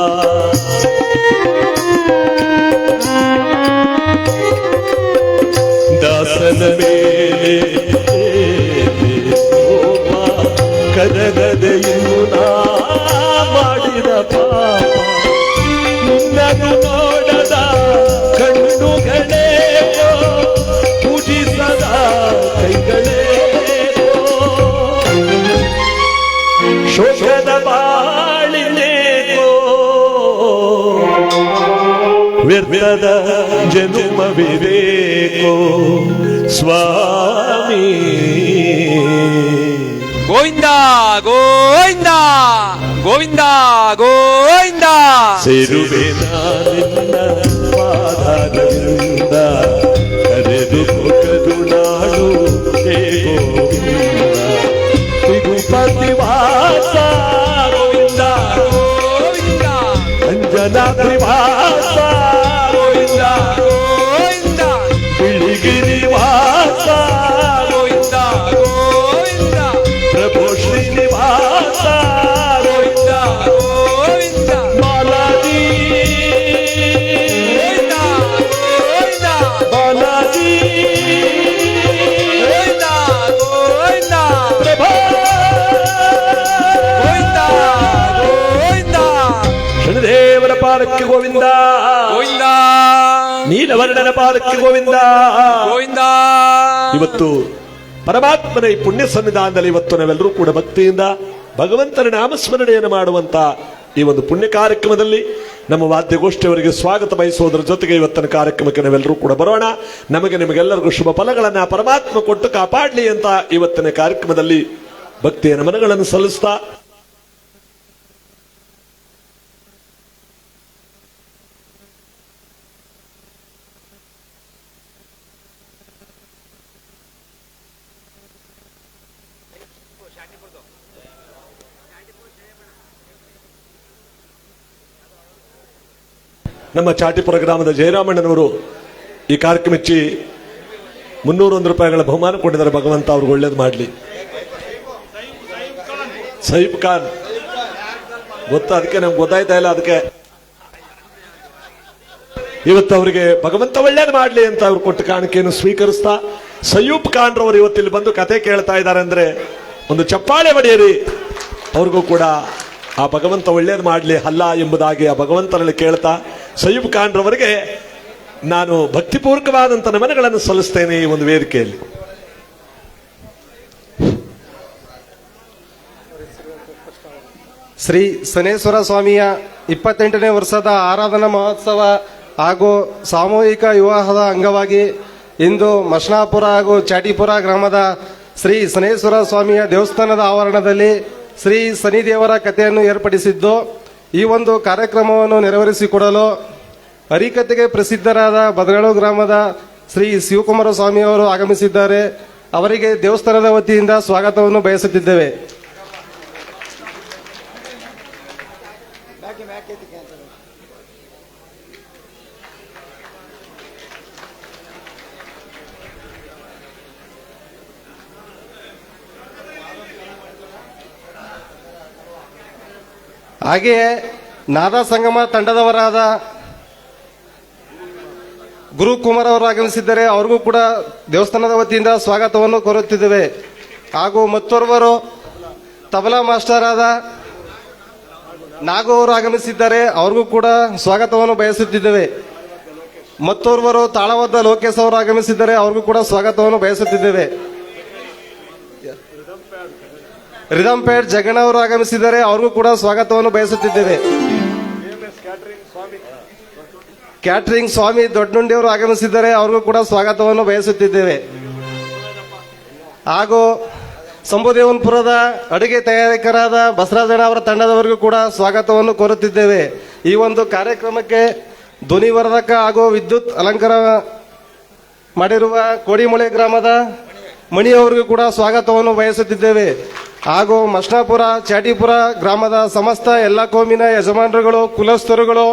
ದಾಸನ ಮೇಲೆ ಕೋಪ ಕರಗದೆ ಇನ್ನು ನಾ ಮಾಡಿದ ಪಾಪ ನಿನ್ನನ್ನು ನೋಡದ ಕಣ್ಣುಗಳೇ ಪೂಜಿಸದ ಕೈಗಳೇ ಶೋಕದ ಬಾಳಿನೇಕೋ ವ್ಯರ್ಥದ ಜನುಮವಿವೇಕೋ ಸ್ವಾಮಿ ಗೋವಿಂದ ಗೋವಿಂದ ಗೋವಿಂದ ಗೋವಿಂದ ಸೇರುವೆ ನಿನ್ನ ಪಾದಗಳಿಂದ ಕರೆದು ಕರುಣಾಳು ಹೇ ಗೋವಿಂದ ತಿರುಪತಿ ವಾಸ ಗೋವಿಂದ ಗೋವಿಂದ ಅಂಜನಾದ್ರಿ ವಾಸ ಗೋವಿಂದ ಗೋವಿಂದ ಬಿಳಿಗಿರಿ ವಾಸ ಗೋವಿಂದ ಗೋವಿಂದ ಪ್ರಭು ಶ್ರೀನಿವಾಸ ಗೋವಿಂದ ಗೋವಿಂದ ಬಾಲಾಜಿ ಗೋವಿಂದ ಗೋವಿಂದ ಬಾಲಾಜಿ ಗೋವಿಂದ ಗೋವಿಂದ ಪ್ರಭಾ ಗೋವಿಂದ ಗೋವಿಂದ ಶನಿದೇವರ ಪಾದಕ್ಕೆ ಗೋವಿಂದ ಗೋವಿಂದ ನೀಲವರ್ಣನ ಪಾದಕ್ಕೆ ಗೋವಿಂದ ಗೋವಿಂದ ಇವತ್ತು ಪರಮಾತ್ಮನ ಈ ಪುಣ್ಯ ಸನ್ನಿಧಾನದಲ್ಲಿ ಇವತ್ತು ನಾವೆಲ್ಲರೂ ಕೂಡ ಭಕ್ತಿಯಿಂದ ಭಗವಂತನ ನಾಮಸ್ಮರಣೆಯನ್ನು ಮಾಡುವಂತ ಈ ಒಂದು ಪುಣ್ಯ ಕಾರ್ಯಕ್ರಮದಲ್ಲಿ ನಮ್ಮ ವಾದ್ಯಗೋಷ್ಠಿಯವರಿಗೆ ಸ್ವಾಗತ ಬಯಸುವುದರ ಜೊತೆಗೆ ಇವತ್ತಿನ ಕಾರ್ಯಕ್ರಮಕ್ಕೆ ನಾವೆಲ್ಲರೂ ಕೂಡ ಬರೋಣ. ನಮಗೆ ನಿಮಗೆಲ್ಲರಿಗೂ ಶುಭ ಫಲಗಳನ್ನ ಪರಮಾತ್ಮ ಕೊಟ್ಟು ಕಾಪಾಡಲಿ ಅಂತ ಇವತ್ತಿನ ಕಾರ್ಯಕ್ರಮದಲ್ಲಿ ಭಕ್ತಿಯ ನಮನಗಳನ್ನು ಸಲ್ಲಿಸ್ತಾ ನಮ್ಮ ಚಾಟಿಪುರ ಗ್ರಾಮದ ಜಯರಾಮಣ್ಣನವರು ಈ ಕಾರ್ಯಕ್ರಮ ಹೆಚ್ಚಿ 301 ರೂಪಾಯಿಗಳ ಬಹುಮಾನ ಕೊಟ್ಟಿದ್ದಾರೆ. ಭಗವಂತ ಅವ್ರಿಗೆ ಒಳ್ಳೇದು ಮಾಡಲಿ. ಸೈಫ್ ಖಾನ್ ಗೊತ್ತಾ, ಅದಕ್ಕೆ ನಮ್ಗೆ ಗೊತ್ತಾಯ್ತಾ ಇಲ್ಲ. ಅದಕ್ಕೆ ಇವತ್ತು ಅವರಿಗೆ ಭಗವಂತ ಒಳ್ಳೇದು ಮಾಡಲಿ ಅಂತ ಅವ್ರು ಕೊಟ್ಟ ಕಾಣಿಕೆಯನ್ನು ಸ್ವೀಕರಿಸ್ತಾ ಸಯೂಬ್ ಖಾನ್ ರವರು ಇವತ್ತಿಲ್ಲಿ ಬಂದು ಕತೆ ಕೇಳ್ತಾ ಇದ್ದಾರೆ ಅಂದ್ರೆ ಒಂದು ಚಪ್ಪಾಳೆ ಹೊಡೆಯಿರಿ. ಅವ್ರಿಗೂ ಕೂಡ ಆ ಭಗವಂತ ಒಳ್ಳೇದು ಮಾಡಲಿ ಅಲ್ಲ ಎಂಬುದಾಗಿ ಆ ಭಗವಂತನಲ್ಲಿ ಕೇಳ್ತಾ ಸಯೂಬ್ ಖಾನ್ ರವರಿಗೆ ನಾನು ಭಕ್ತಿಪೂರ್ವಕವಾದಂಥ ನಮನಗಳನ್ನು ಸಲ್ಲಿಸ್ತೇನೆ ಈ ಒಂದು ವೇದಿಕೆಯಲ್ಲಿ. ಶ್ರೀ ಸನೇಶ್ವರ ಸ್ವಾಮಿಯ 28ನೇ ವರ್ಷದ ಆರಾಧನಾ ಮಹೋತ್ಸವ ಹಾಗೂ ಸಾಮೂಹಿಕ ವಿವಾಹದ ಅಂಗವಾಗಿ ಇಂದು ಮಶನಾಪುರ ಹಾಗೂ ಚಾಟಿಪುರ ಗ್ರಾಮದ ಶ್ರೀ ಸನೇಶ್ವರ ಸ್ವಾಮಿಯ ದೇವಸ್ಥಾನದ ಆವರಣದಲ್ಲಿ ಶ್ರೀ ಶನಿದೇವರ ಕಥೆಯನ್ನು ಏರ್ಪಡಿಸಿದ್ದು, ಈ ಒಂದು ಕಾರ್ಯಕ್ರಮವನ್ನು ನೆರವೇರಿಸಿಕೊಡಲು ಹರಿಕತೆಗೆ ಪ್ರಸಿದ್ಧರಾದ ಬದಗಾಳು ಗ್ರಾಮದ ಶ್ರೀ ಶಿವಕುಮಾರ ಸ್ವಾಮಿಯವರು ಆಗಮಿಸಿದ್ದಾರೆ. ಅವರಿಗೆ ದೇವಸ್ಥಾನದ ವತಿಯಿಂದ ಸ್ವಾಗತವನ್ನು ಬಯಸುತ್ತಿದ್ದೇವೆ. ಹಾಗೆಯೇ ನಾದ ಸಂಗಮ ತಂಡದವರಾದ ಗುರುಕುಮಾರ್ ಅವರು ಆಗಮಿಸಿದ್ದಾರೆ. ಅವ್ರಿಗೂ ಕೂಡ ದೇವಸ್ಥಾನದ ವತಿಯಿಂದ ಸ್ವಾಗತವನ್ನು ಕೋರುತ್ತಿದ್ದೇವೆ. ಹಾಗೂ ಮತ್ತೋರ್ವರು ತಬಲಾ ಮಾಸ್ಟರ್ ಆದ ನಾಗು ಅವರು ಆಗಮಿಸಿದ್ದಾರೆ. ಅವ್ರಿಗೂ ಕೂಡ ಸ್ವಾಗತವನ್ನು ಬಯಸುತ್ತಿದ್ದೇವೆ. ಮತ್ತೋರ್ವರು ತಾಳವದ್ದ ಲೋಕೇಶ್ ಅವರು ಆಗಮಿಸಿದ್ದಾರೆ. ಅವ್ರಿಗೂ ಕೂಡ ಸ್ವಾಗತವನ್ನು ಬಯಸುತ್ತಿದ್ದೇವೆ. ರಿದಂಪೇಟ್ ಜಗಣ್ಣ ಅವರು ಆಗಮಿಸಿದ್ದಾರೆ. ಅವ್ರಿಗೂ ಕೂಡ ಸ್ವಾಗತವನ್ನು ಬಯಸುತ್ತಿದ್ದೇವೆ. ಕ್ಯಾಟರಿಂಗ್ ಸ್ವಾಮಿ ದೊಡ್ಡನುಂಡಿ ಅವರು ಆಗಮಿಸಿದ್ದಾರೆ. ಅವ್ರಿಗೂ ಕೂಡ ಸ್ವಾಗತವನ್ನು ಬಯಸುತ್ತಿದ್ದೇವೆ. ಹಾಗೂ ಸಂಭುದೇವನಪುರದ ಅಡುಗೆ ತಯಾರಕರಾದ ಬಸವರಾಜಣ್ಣ ಅವರ ತಂಡದವರಿಗೂ ಕೂಡ ಸ್ವಾಗತವನ್ನು ಕೋರುತ್ತಿದ್ದೇವೆ. ಈ ಒಂದು ಕಾರ್ಯಕ್ರಮಕ್ಕೆ ಧ್ವನಿವರ್ಧಕ ಹಾಗೂ ವಿದ್ಯುತ್ ಅಲಂಕಾರ ಮಾಡಿರುವ ಕೋಡಿಮೊಳೆ ಗ್ರಾಮದ ಮಣಿ ಅವರಿಗೂ ಕೂಡ ಸ್ವಾಗತವನ್ನು ಬಯಸುತ್ತಿದ್ದೇವೆ. ಹಾಗೂ ಮಶನಾಪುರ ಚಾಟಿಪುರ ಗ್ರಾಮದ ಸಮಸ್ತ ಎಲ್ಲ ಕೋಮಿನ ಯಜಮಾನರುಗಳು, ಕುಲಸ್ಥರುಗಳು,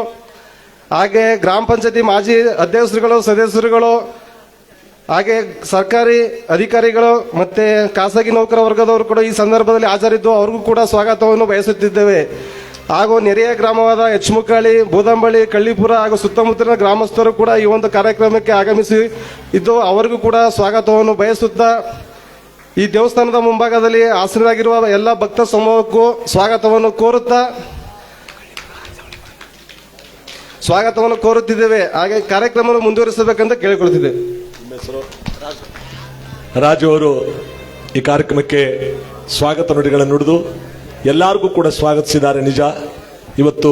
ಹಾಗೆ ಗ್ರಾಮ ಪಂಚಾಯತಿ ಮಾಜಿ ಅಧ್ಯಕ್ಷರುಗಳು, ಸದಸ್ಯರುಗಳು ಹಾಗೆ ಸರ್ಕಾರಿ ಅಧಿಕಾರಿಗಳು ಮತ್ತೆ ಖಾಸಗಿ ನೌಕರ ವರ್ಗದವರು ಕೂಡ ಈ ಸಂದರ್ಭದಲ್ಲಿ ಹಾಜರಿದ್ದು ಅವ್ರಿಗೂ ಕೂಡ ಸ್ವಾಗತವನ್ನು ಬಯಸುತ್ತಿದ್ದೇವೆ. ಹಾಗೂ ನೆರೆಯ ಗ್ರಾಮವಾದ ಎಚ್ಮುಕಾಳಿ, ಬೂದಂಬಳಿ, ಕಳ್ಳಿಪುರ ಹಾಗೂ ಸುತ್ತಮುತ್ತಲಿನ ಗ್ರಾಮಸ್ಥರು ಕೂಡ ಈ ಒಂದು ಕಾರ್ಯಕ್ರಮಕ್ಕೆ ಆಗಮಿಸಿ ಇದ್ದು ಅವರಿಗೂ ಕೂಡ ಸ್ವಾಗತವನ್ನು ಬಯಸುತ್ತಾ ಈ ದೇವಸ್ಥಾನದ ಮುಂಭಾಗದಲ್ಲಿ ಆಸೀನರಾಗಿರುವ ಎಲ್ಲ ಭಕ್ತ ಸಮೂಹಕ್ಕೂ ಸ್ವಾಗತವನ್ನು ಕೋರುತ್ತಿದ್ದೇವೆ. ಹಾಗೆ ಕಾರ್ಯಕ್ರಮವನ್ನು ಮುಂದುವರಿಸಬೇಕಂತ ಕೇಳಿಕೊಳ್ತಿದ್ದೇವೆ. ರಾಜು ಅವರು ಈ ಕಾರ್ಯಕ್ರಮಕ್ಕೆ ಸ್ವಾಗತ ನುಡಿಗಳನ್ನು ನುಡಿದು ಎಲ್ಲರಿಗೂ ಕೂಡ ಸ್ವಾಗತಿಸಿದ್ದಾರೆ. ನಿಜ, ಇವತ್ತು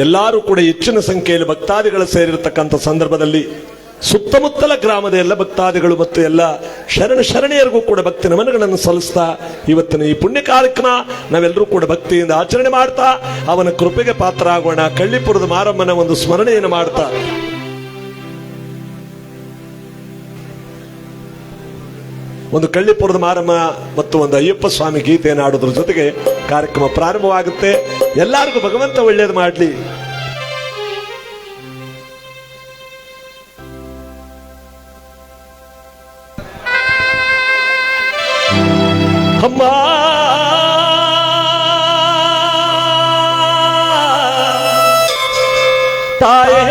ಎಲ್ಲರೂ ಕೂಡ ಹೆಚ್ಚಿನ ಸಂಖ್ಯೆಯಲ್ಲಿ ಭಕ್ತಾದಿಗಳು ಸೇರಿರತಕ್ಕಂಥ ಸಂದರ್ಭದಲ್ಲಿ ಸುತ್ತಮುತ್ತಲ ಗ್ರಾಮದ ಎಲ್ಲ ಭಕ್ತಾದಿಗಳು ಮತ್ತು ಎಲ್ಲ ಶರಣೆಯರಿಗೂ ಕೂಡ ಭಕ್ತಿ ನಮನಗಳನ್ನು ಸಲ್ಲಿಸ್ತಾ ಇವತ್ತಿನ ಈ ಪುಣ್ಯ ಕಾರ್ಯಕ್ರಮ ನಾವೆಲ್ಲರೂ ಕೂಡ ಭಕ್ತಿಯಿಂದ ಆಚರಣೆ ಮಾಡ್ತಾ ಅವನ ಕೃಪೆಗೆ ಪಾತ್ರ ಆಗೋಣ. ಕಳ್ಳಿಪುರದ ಮಾರಮ್ಮನ ಒಂದು ಸ್ಮರಣೆಯನ್ನು ಮಾಡ್ತಾ ಒಂದು ಕಳ್ಳಿಪುರದ ಮಾರಮ್ಮ ಮತ್ತು ಒಂದು ಅಯ್ಯಪ್ಪ ಸ್ವಾಮಿ ಗೀತೆಯನ್ನು ಆಡೋದ್ರ ಜೊತೆಗೆ ಕಾರ್ಯಕ್ರಮ ಪ್ರಾರಂಭವಾಗುತ್ತೆ. ಎಲ್ಲರಿಗೂ ಭಗವಂತ ಒಳ್ಳೇದು ಮಾಡಲಿ. ಅಮ್ಮ ತಾಯೇ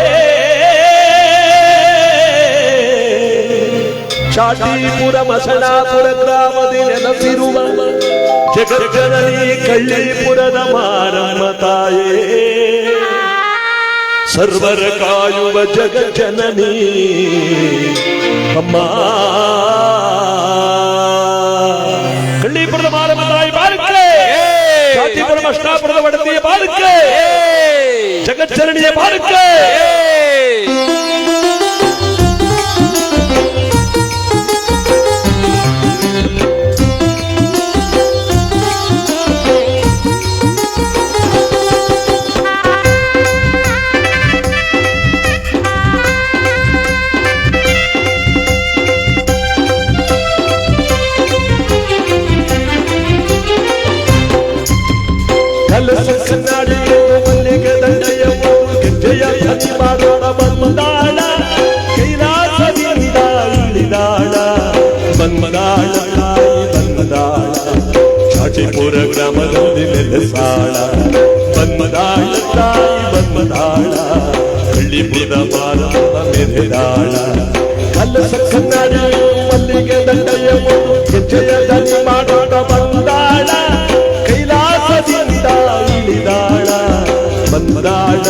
ಚಾಟಿಪುರ ಮಸಣಾಪುರ ಗ್ರಾಮದಲ್ಲಿ ನೆಲೆಸಿರುವ ಜಗಜ್ಜನನಿ ಕಳ್ಳಿಪುರದ ಮಾರಮ್ಮ ತಾಯೇ, ಸರ್ವರ ಕಾಯುವ ಜಗಜ್ಜನನಿ ಅಮ್ಮ. ಕಳ್ಳಿಪುರದ ಮಾರಮ್ಮ ತಾಯಿ ಬಾರಕ್ಕೆ, ಚಾಟಿಪುರ ಮಸಣಾಪುರದ ಒಡತಿಯ ಬಾರಕ್ಕೆ, ಜಗಜ್ಜನನಿಯ ಬಾರಕ್ಕೆ. ಕನ್ನಡಿಯೋ ಮಲ್ಲಿಗೆ ದಂಡೆಯ ಗೆಜ್ಜೆಯ ಧ್ವನಿ ಮಾಡೋಣ ಬಂದಾಳ, ಕೈಲಾಸದಿಂದ ಇಳಿದಾಳ ಬಂದಾಳ ಬಂದಾಳ, ಚಾಟಿಪುರ ಗ್ರಾಮದಲ್ಲಿ ನೆಲೆಸಾಳ ಬಂದಾಳ ತಾಯಿ ಬಂದಾಳ, ಕಳ್ಳಿಪುರದ ಮಾರಮ್ಮ ಮೆರೆದಾಳ. ಕಲಸ ಕನ್ನಡಿಯೋ ಮಲ್ಲಿಗೆ ದಂಡೆಯ ಗೆಜ್ಜೆಯ ಧ್ವನಿ ಮಾಡೋಣ ಬಂದಾಳ, ಕೈಲಾಸದಿಂದ ಇಳಿದಾಳ ಬಂದಾಳ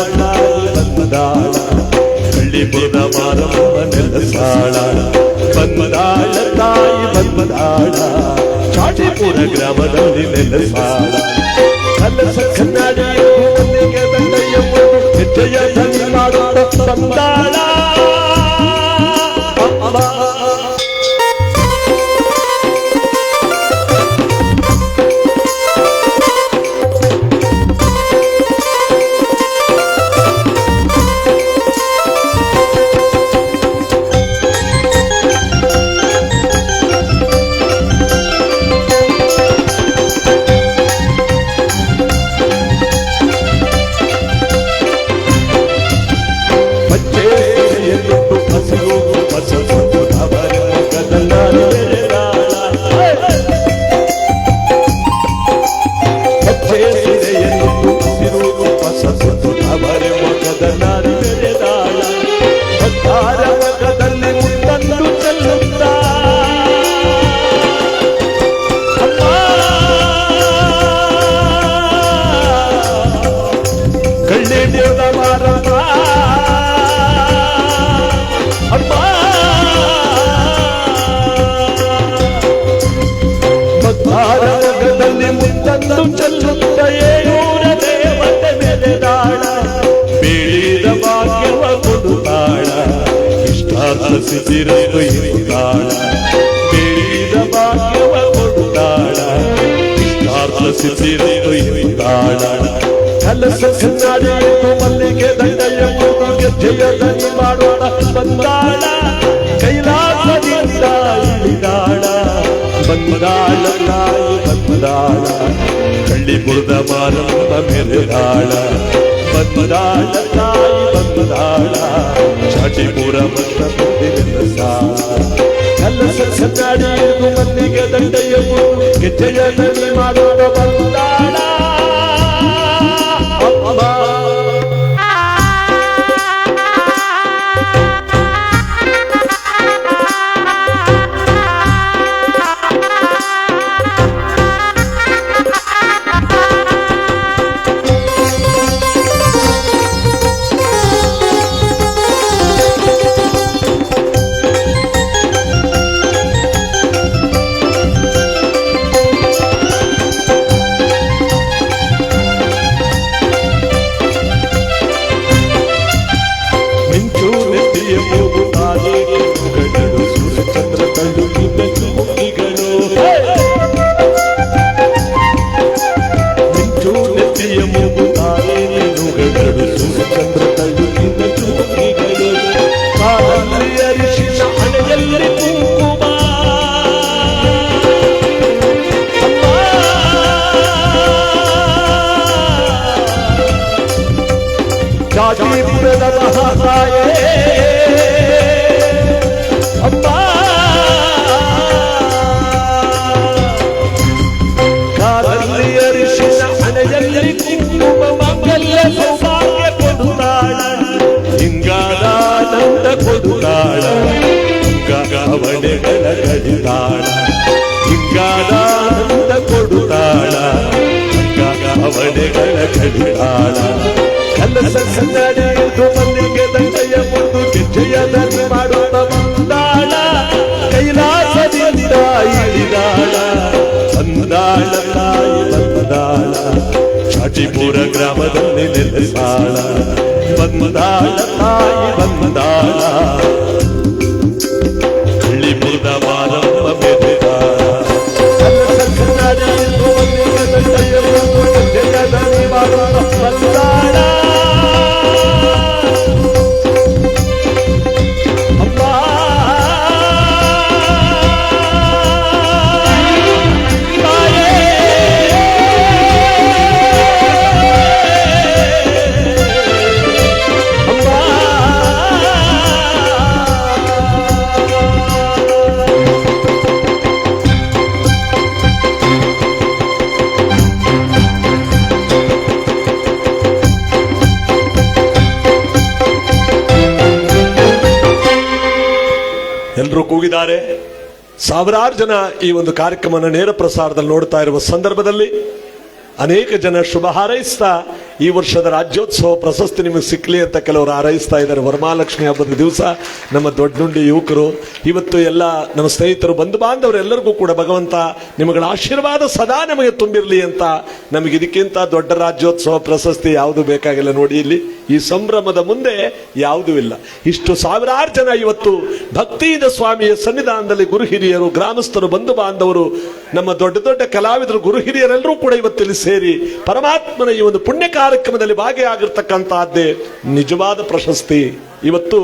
ಬಂದಾಳ, ಕಳ್ಳಿಪುರದ ಮಾರಮ್ಮ ನೆಲೆಸಾಳ ಬಂದಾಳ ತಾಯಿ ಬಂದಾಳ, ಚಾಟಿಪುರ ಗ್ರಾಮದಲ್ಲಿ ನೆಲೆಸಾಳ. ಕಲಸ ಕನ್ನಡಿಯೋ ಮಲ್ಲಿಗೆ ದಂಡೆಯ ಗೆಜ್ಜೆಯ ಧ್ವನಿ ಮಾಡೋಣ ಬಂದಾಳ. ಭಾರತದಲ್ಲಿ ಮುತ್ತನ್ನು ಚೆಲ್ಲುತ್ತ ಏಳೂರ ದೇವತೆ ಮೆರೆದಾಳ, ಬೇಡಿದ ಭಾಗ್ಯವ ಕೊಡುತ್ತಾಳ, ಇಷ್ಟಾರ್ಥ ಸಿದ್ಧಿರಲು ಇರುತ್ತಾಳ, ಬೇಡಿದ ಭಾಗ್ಯವ ಕೊಡುತ್ತಾಳ, ಇಷ್ಟಾರ್ಥ ಸಿದ್ಧಿರಲು ಇರುತ್ತಾಳ. ಕಲಸ ಕನ್ನಡಿಯೋ ಮಲ್ಲಿಗೆ ದಂಡೆಯ ಗೆಜ್ಜೆಯ ಧ್ವನಿ ಮಾಡೋಣ ಬಂದಾಳ, ಕೈಲಾಸದಿಂದ ಇಳಿದಾಳ ಬಂದಾಳ ತಾಯಿ ಬಂದಾಳ, ಕಳ್ಳಿಪುರದ ಮಾರಮ್ಮ ಮೆರೆದಾಳ ಬಂದಾಳ ತಾಯಿ ಬಂದಾಳ, ಚಾಟಿಪುರ ಮತ್ತ ನೆಲೆಸಾಳ. ಗೆಜ್ಜೆಯ ದನಿ ಮಾಡುವ ಬಂದಾಳ ಅಮ್ಮ. ಜಾಜಿಪುರದ ಮಹಾತಾಯೇ ಅಮ್ಮ, ಕಾಲಲ್ಲಿ ಅರಿಶಿನ ಹಣೆಯಲ್ಲಿ ಕುಂಕುಮ ಮಂಗಲ್ಯ ಸೌಭಾಗ್ಯ ಕೊಡುತ್ತಾಳ, ಹಿಂಗಾದಾನಂದ ಕೊಡುತ್ತಾಳ, ಹಿಂಗಾವಣೆಗಳ ಕಡಿದಾಳ, ಹಿಂಗಾದಾನಂದ ಕೊಡುತ್ತಾಳ, ಹಿಂಗಾವಣೆಗಳ ಕಡಿದಾಳ. ಕಲಸ ನಡೆಯುವುದು ಮಲ್ಲಿಗೆ ದಂಡೆಯ ಮುಂದು ಗೆಜ್ಜೆಯ ದನಿ ಮಾಡುತ್ತ ಬಂದಾಳ, ಕೈಲಾಸದಿಂದ ಇಳಿದಾಳ, ಬಂದಾಳ ತಾಯಿ ಬಂದಾಳ, ಚಾಟಿಪುರ ಗ್ರಾಮದಲ್ಲಿ ನೆಲೆಸಾಳ, ಬಂದಾಳ ತಾಯಿ ಬಂದಾಳ, ಹಳ್ಳಿಪುರದ ಮಾರಮ್ಮ ಬೆಳೆದಾಳ. ಕಲಸ ನಡೆಯುವುದು ಮಲ್ಲಿಗೆ ದಂಡೆಯ ಮುಂದು ಗೆಜ್ಜೆಯ ದನಿ ಮಾಡುತ್ತ ಬಂದಾಳ. ಎಲ್ಲರೂ ಕೂಗಿದ್ದಾರೆ. ಸಾವಿರಾರು ಜನ ಈ ಒಂದು ಕಾರ್ಯಕ್ರಮನ ನೇರ ಪ್ರಸಾರದಲ್ಲಿ ನೋಡ್ತಾ ಇರುವ ಸಂದರ್ಭದಲ್ಲಿ ಅನೇಕ ಜನ ಶುಭ ಹಾರೈಸ್ತಾ ಈ ವರ್ಷದ ರಾಜ್ಯೋತ್ಸವ ಪ್ರಶಸ್ತಿ ನಿಮಗೆ ಸಿಕ್ಕಲಿ ಅಂತ ಕೆಲವರು ಹಾರೈಸ್ತಾ ಇದ್ದಾರೆ. ವರಮಹಾಲಕ್ಷ್ಮಿ ಹಬ್ಬದ ದಿವಸ ನಮ್ಮ ದೊಡ್ಡ ನುಂಡಿ ಯುವಕರು ಇವತ್ತು ಎಲ್ಲ ನಮ್ಮ ಸ್ನೇಹಿತರು ಬಂಧು ಬಾಂಧವರು ಎಲ್ಲರಿಗೂ ಕೂಡ ಭಗವಂತ ನಿಮ್ಮಗಳ ಆಶೀರ್ವಾದ ಸದಾ ನಮಗೆ ತುಂಬಿರಲಿ ಅಂತ ನಮಗೆ ಇದಕ್ಕಿಂತ ದೊಡ್ಡ ರಾಜ್ಯೋತ್ಸವ ಪ್ರಶಸ್ತಿ ಯಾವುದು ಬೇಕಾಗಿಲ್ಲ. ನೋಡಿ, ಇಲ್ಲಿ ಈ ಸಂಭ್ರಮದ ಮುಂದೆ ಯಾವುದೂ ಇಲ್ಲ. ಇಷ್ಟು ಸಾವಿರಾರು ಜನ ಇವತ್ತು ಭಕ್ತಿಯಿಂದ ಸ್ವಾಮಿಯ ಸನ್ನಿಧಾನದಲ್ಲಿ ಗುರು ಹಿರಿಯರು, ಗ್ರಾಮಸ್ಥರು, ಬಂಧು ಬಾಂಧವರು, ನಮ್ಮ ದೊಡ್ಡ ದೊಡ್ಡ ಕಲಾವಿದರು, ಗುರು ಹಿರಿಯರೆಲ್ಲರೂ ಕೂಡ ಇವತ್ತಿಲ್ಲಿ ಸೇರಿ ಪರಮಾತ್ಮನ ಈ ಒಂದು ಪುಣ್ಯ ಕಾರ್ಯಕ್ರಮದಲ್ಲಿ ಭಾಗಿಯಾಗಿರ್ತಕ್ಕಂತಹದ್ದೇ ನಿಜವಾದ ಪ್ರಶಸ್ತಿ. ಇವತ್ತು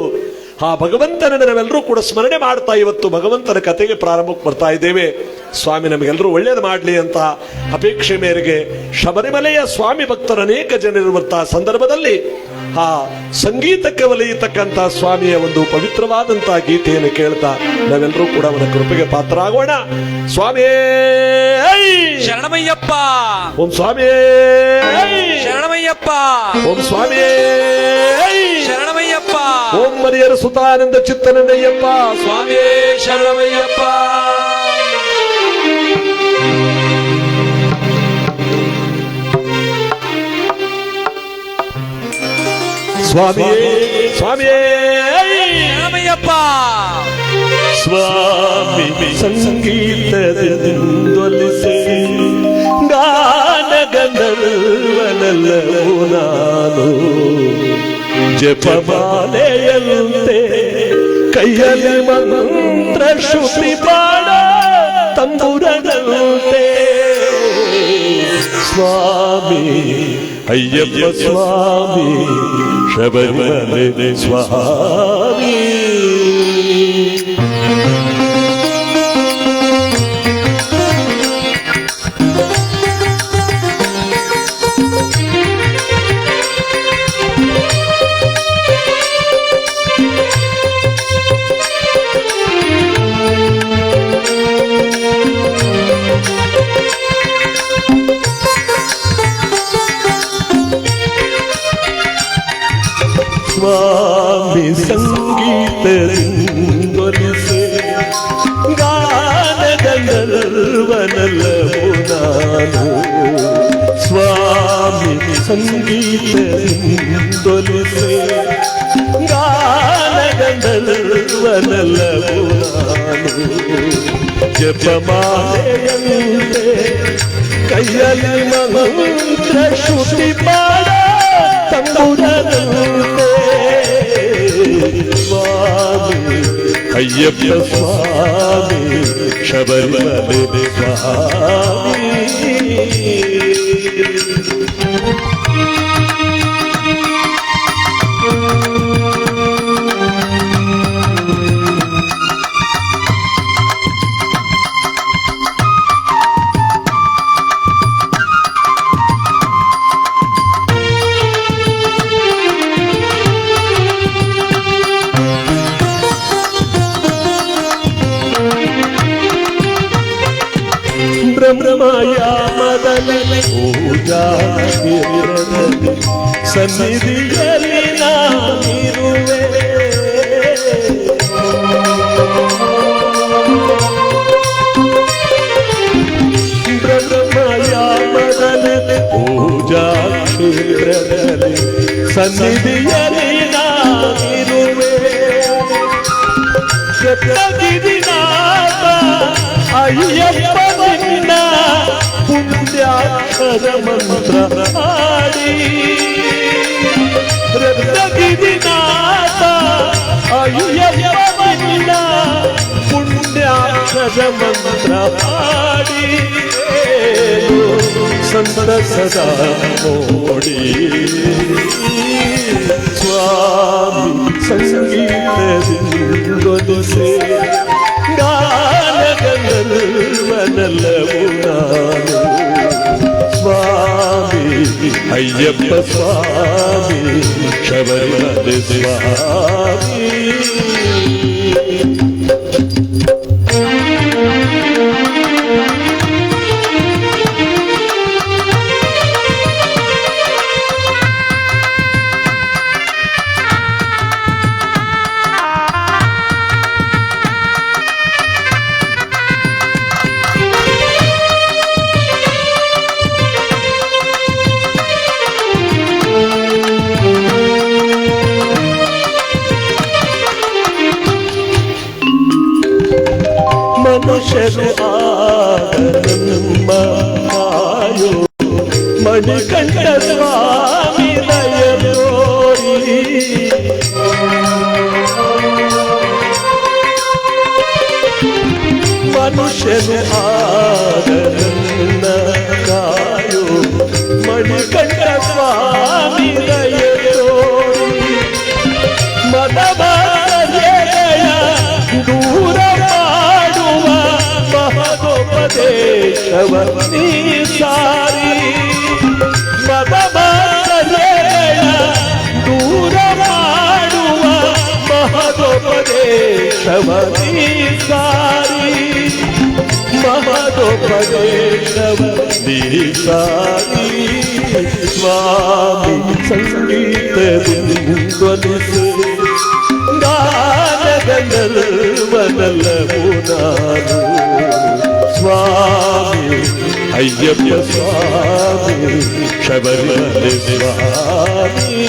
ಆ ಭಗವಂತನನ್ನು ನಾವೆಲ್ಲರೂ ಕೂಡ ಸ್ಮರಣೆ ಮಾಡ್ತಾ ಇವತ್ತು ಭಗವಂತನ ಕಥೆಗೆ ಪ್ರಾರಂಭಕ್ಕೆ ಬರ್ತಾ ಇದ್ದೇವೆ. ಸ್ವಾಮಿ ನಮಗೆಲ್ಲರೂ ಒಳ್ಳೇದು ಮಾಡಲಿ ಅಂತ ಅಪೇಕ್ಷೆ ಮೇರೆಗೆ ಶಬರಿಮಲೆಯ ಸ್ವಾಮಿ ಭಕ್ತರು ಅನೇಕ ಜನರಿರುವಂತಹ ಸಂದರ್ಭದಲ್ಲಿ ಆ ಸಂಗೀತಕ್ಕೆ ಒಲಿಯತಕ್ಕಂತಹ ಸ್ವಾಮಿಯ ಒಂದು ಪವಿತ್ರವಾದಂತಹ ಗೀತೆಯನ್ನು ಕೇಳ್ತಾ ನಾವೆಲ್ಲರೂ ಕೂಡ ಅವನ ಕೃಪೆಗೆ ಪಾತ್ರರಾಗೋಣ. ಸ್ವಾಮಿ ಶರಣಮಯ್ಯಪ್ಪ, ಓಂ ಸ್ವಾಮಿ ಶರಣಮಯ್ಯಪ್ಪ, ಓಂ ಸ್ವಾಮಿ ಶರಣಮಯ್ಯಪ್ಪ, ಓಂ ಮರಿಯರ ಸುತಾನಂದ ಚಿತ್ತನಯ್ಯಪ್ಪ, ಸ್ವಾಮಿ ಶರಣಮಯ್ಯಪ್ಪ. ಸ್ವಾಮಿಯೇ ಸ್ವಾಮಿಯೇ ಶರಣಮಯ್ಯಪ್ಪ. ಸ್ವಾಮಿ ಸಂಗೀತದಿಂದೊಲಿಸಿ ಗಾನ ಗಂಧರ್ವನಲ್ಲವೂ ನಾನು, ಜಪಮಾಲೆಯಂತೆ ಕೈಯಲ್ಲಿ ಮಂತ್ರ ಶ್ರುತಿ ಪಾಡ ತಂಬುರದಂತೆ. ಸ್ವಾಮಿ ಅಯ್ಯಪ್ಪ ಸ್ವಾಮಿ ಶಬರಿಮಲೆ ಸ್ವಾಮಿ. ಧ್ವನಿಸೆ ಗಾನಗಂಧರ್ವನಲ್ಲವೋ ನಾನು ಸ್ವಾಮಿ ಸಂಗೀತದಿಂದೊಲಿಸೆ ಗಾನಗಂಧರ್ವನಲ್ಲವೋ ನಾನು ಜಪಮಾಲೆಯಂತೆ ಕೈಯಲ್ಲಿ ಮಂತ್ರ ಶ್ರುತಿ ಮಾಡ ತಂಬುರದಂತೆ ಸ್ವಾಮಿ ಅಯ್ಯಪ್ಪ ಸ್ವಾಮಿ ಶಬರಿಮಲೆ ಸ್ವಾಮಿ ಬ್ರಹ್ಮಯಾಮದಲ್ಲಿ ಪೂಜಾ ಸನ್ನಿಧಿಯಲ್ಲಿ ನಾನಿರುವೆ ಬ್ರಹ್ಮಯಾಮದಲ್ಲಿ ಪೂಜಾ ಕ್ಷೇತ್ರದಲ್ಲಿ ಸನ್ನಿಧಿಯಲ್ಲಿ ನಾನಿರುವೆ ಪ್ರತಿದಿನಾದ ಅಯ್ಯಪ್ಪ ನಿನ್ನ ಪುಣ್ಯಾಕ್ಷರ ಮಂತ್ರ ಹಾಡಿ ಪ್ರತಿದಿನಾದ ಅಯ್ಯಪ್ಪ ನಿನ್ನ ಪುಣ್ಯಾಕ್ಷರ ಮಂತ್ರ ಹಾಡಿ ಸಂತಸದ ನೋಡಿ ಸ್ವಾಮಿ ಸಂಗೀತದಿಂದೊಲಿಸೆ ಗಾನಗಂಧರ್ವನಲ್ಲವೋ ನಾನು ಸ್ವಾಮಿ ಅಯ್ಯಪ್ಪ ಸ್ವಾಮಿ ಶಬರಿಮಲೆ ಸ್ವಾಮಿ ಮನುಷ್ಯರು ಆನಂದ ಕಾಯೋ ಮಣಿಕಂಠ ಸ್ವಾಮಿ ದಯ ತೋರಿ ಮನುಷ್ಯರು ಆನಂದ ಕಾಯೋ ಮಣಿಕಂಠ ಸ್ವಾಮಿ ದಯ ತೋರಿ ಮದಭಾಗ್ಯಗಳ ದೂರ ಮಹದೋಪದೇಶವ ನೀ ಸಾರಿ ಮದಭಾಗ್ಯಗಳ ದೂರ ಮಾಡುವ ಮಹದೋಪದೇಶವ ನೀ ಸಾರಿ ಮಹದೋಪದೇಶವ ನೀ ಸಾರಿ ಸ್ವಾಮಿ ಸಂಗೀತದಿಂದೊಲಿಸೆ ಗಾನಗಂಧರ್ವನಲ್ಲವೋ ನಾನು ಸ್ವಾಮಿ ಅಯ್ಯಪ್ಪ ಸ್ವಾಮಿ ಶಬರಿಮಲೆ ಸ್ವಾಮಿ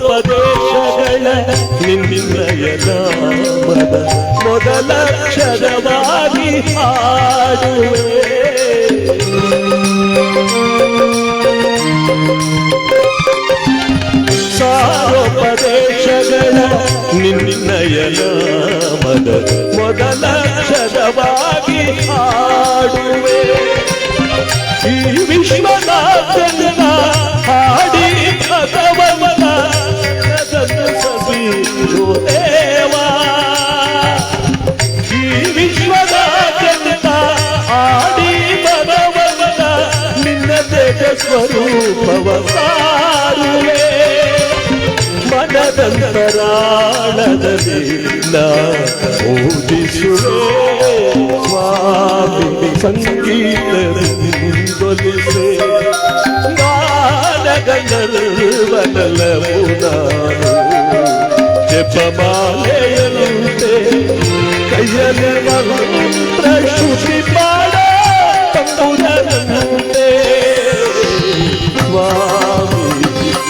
ಸಾರೋಪದೇಶಗಳ ನಿನ್ನಯ ನಾಮದ ಮೊದಲಕ್ಷರವಾಗಿ ಹಾಡುವೆ ಸಾರೋಪದೇಶಗಳ ನಿನ್ನಯ ನಾಮದ ಮೊದಲಕ್ಷರವಾಗಿ ಹಾಡುವೆ ಈ ವಿಶ್ವನಾಥನ ಹಾಡಿ ಕಥವನ ಸ್ವರೂಪವ ಸಾರುವೆ ಮನದಂತರಾಳದಲ್ಲಿ ಪೂಜಿಸುವೆ ಸ್ವಾಮಿ ಸಂಗೀತದೊಲಿಸೆ ಗಾನಗಂಧರ್ವನಲವು ನಾನು ಜಪಮಾಲೆಯಂತೆ ಕೈಯಲ್ಲಿ ಮಂತ್ರ ಶ್ರುತಿ ಪಾಡ ತಂಬುರನಂತೆ ಸ್ವಾಮಿ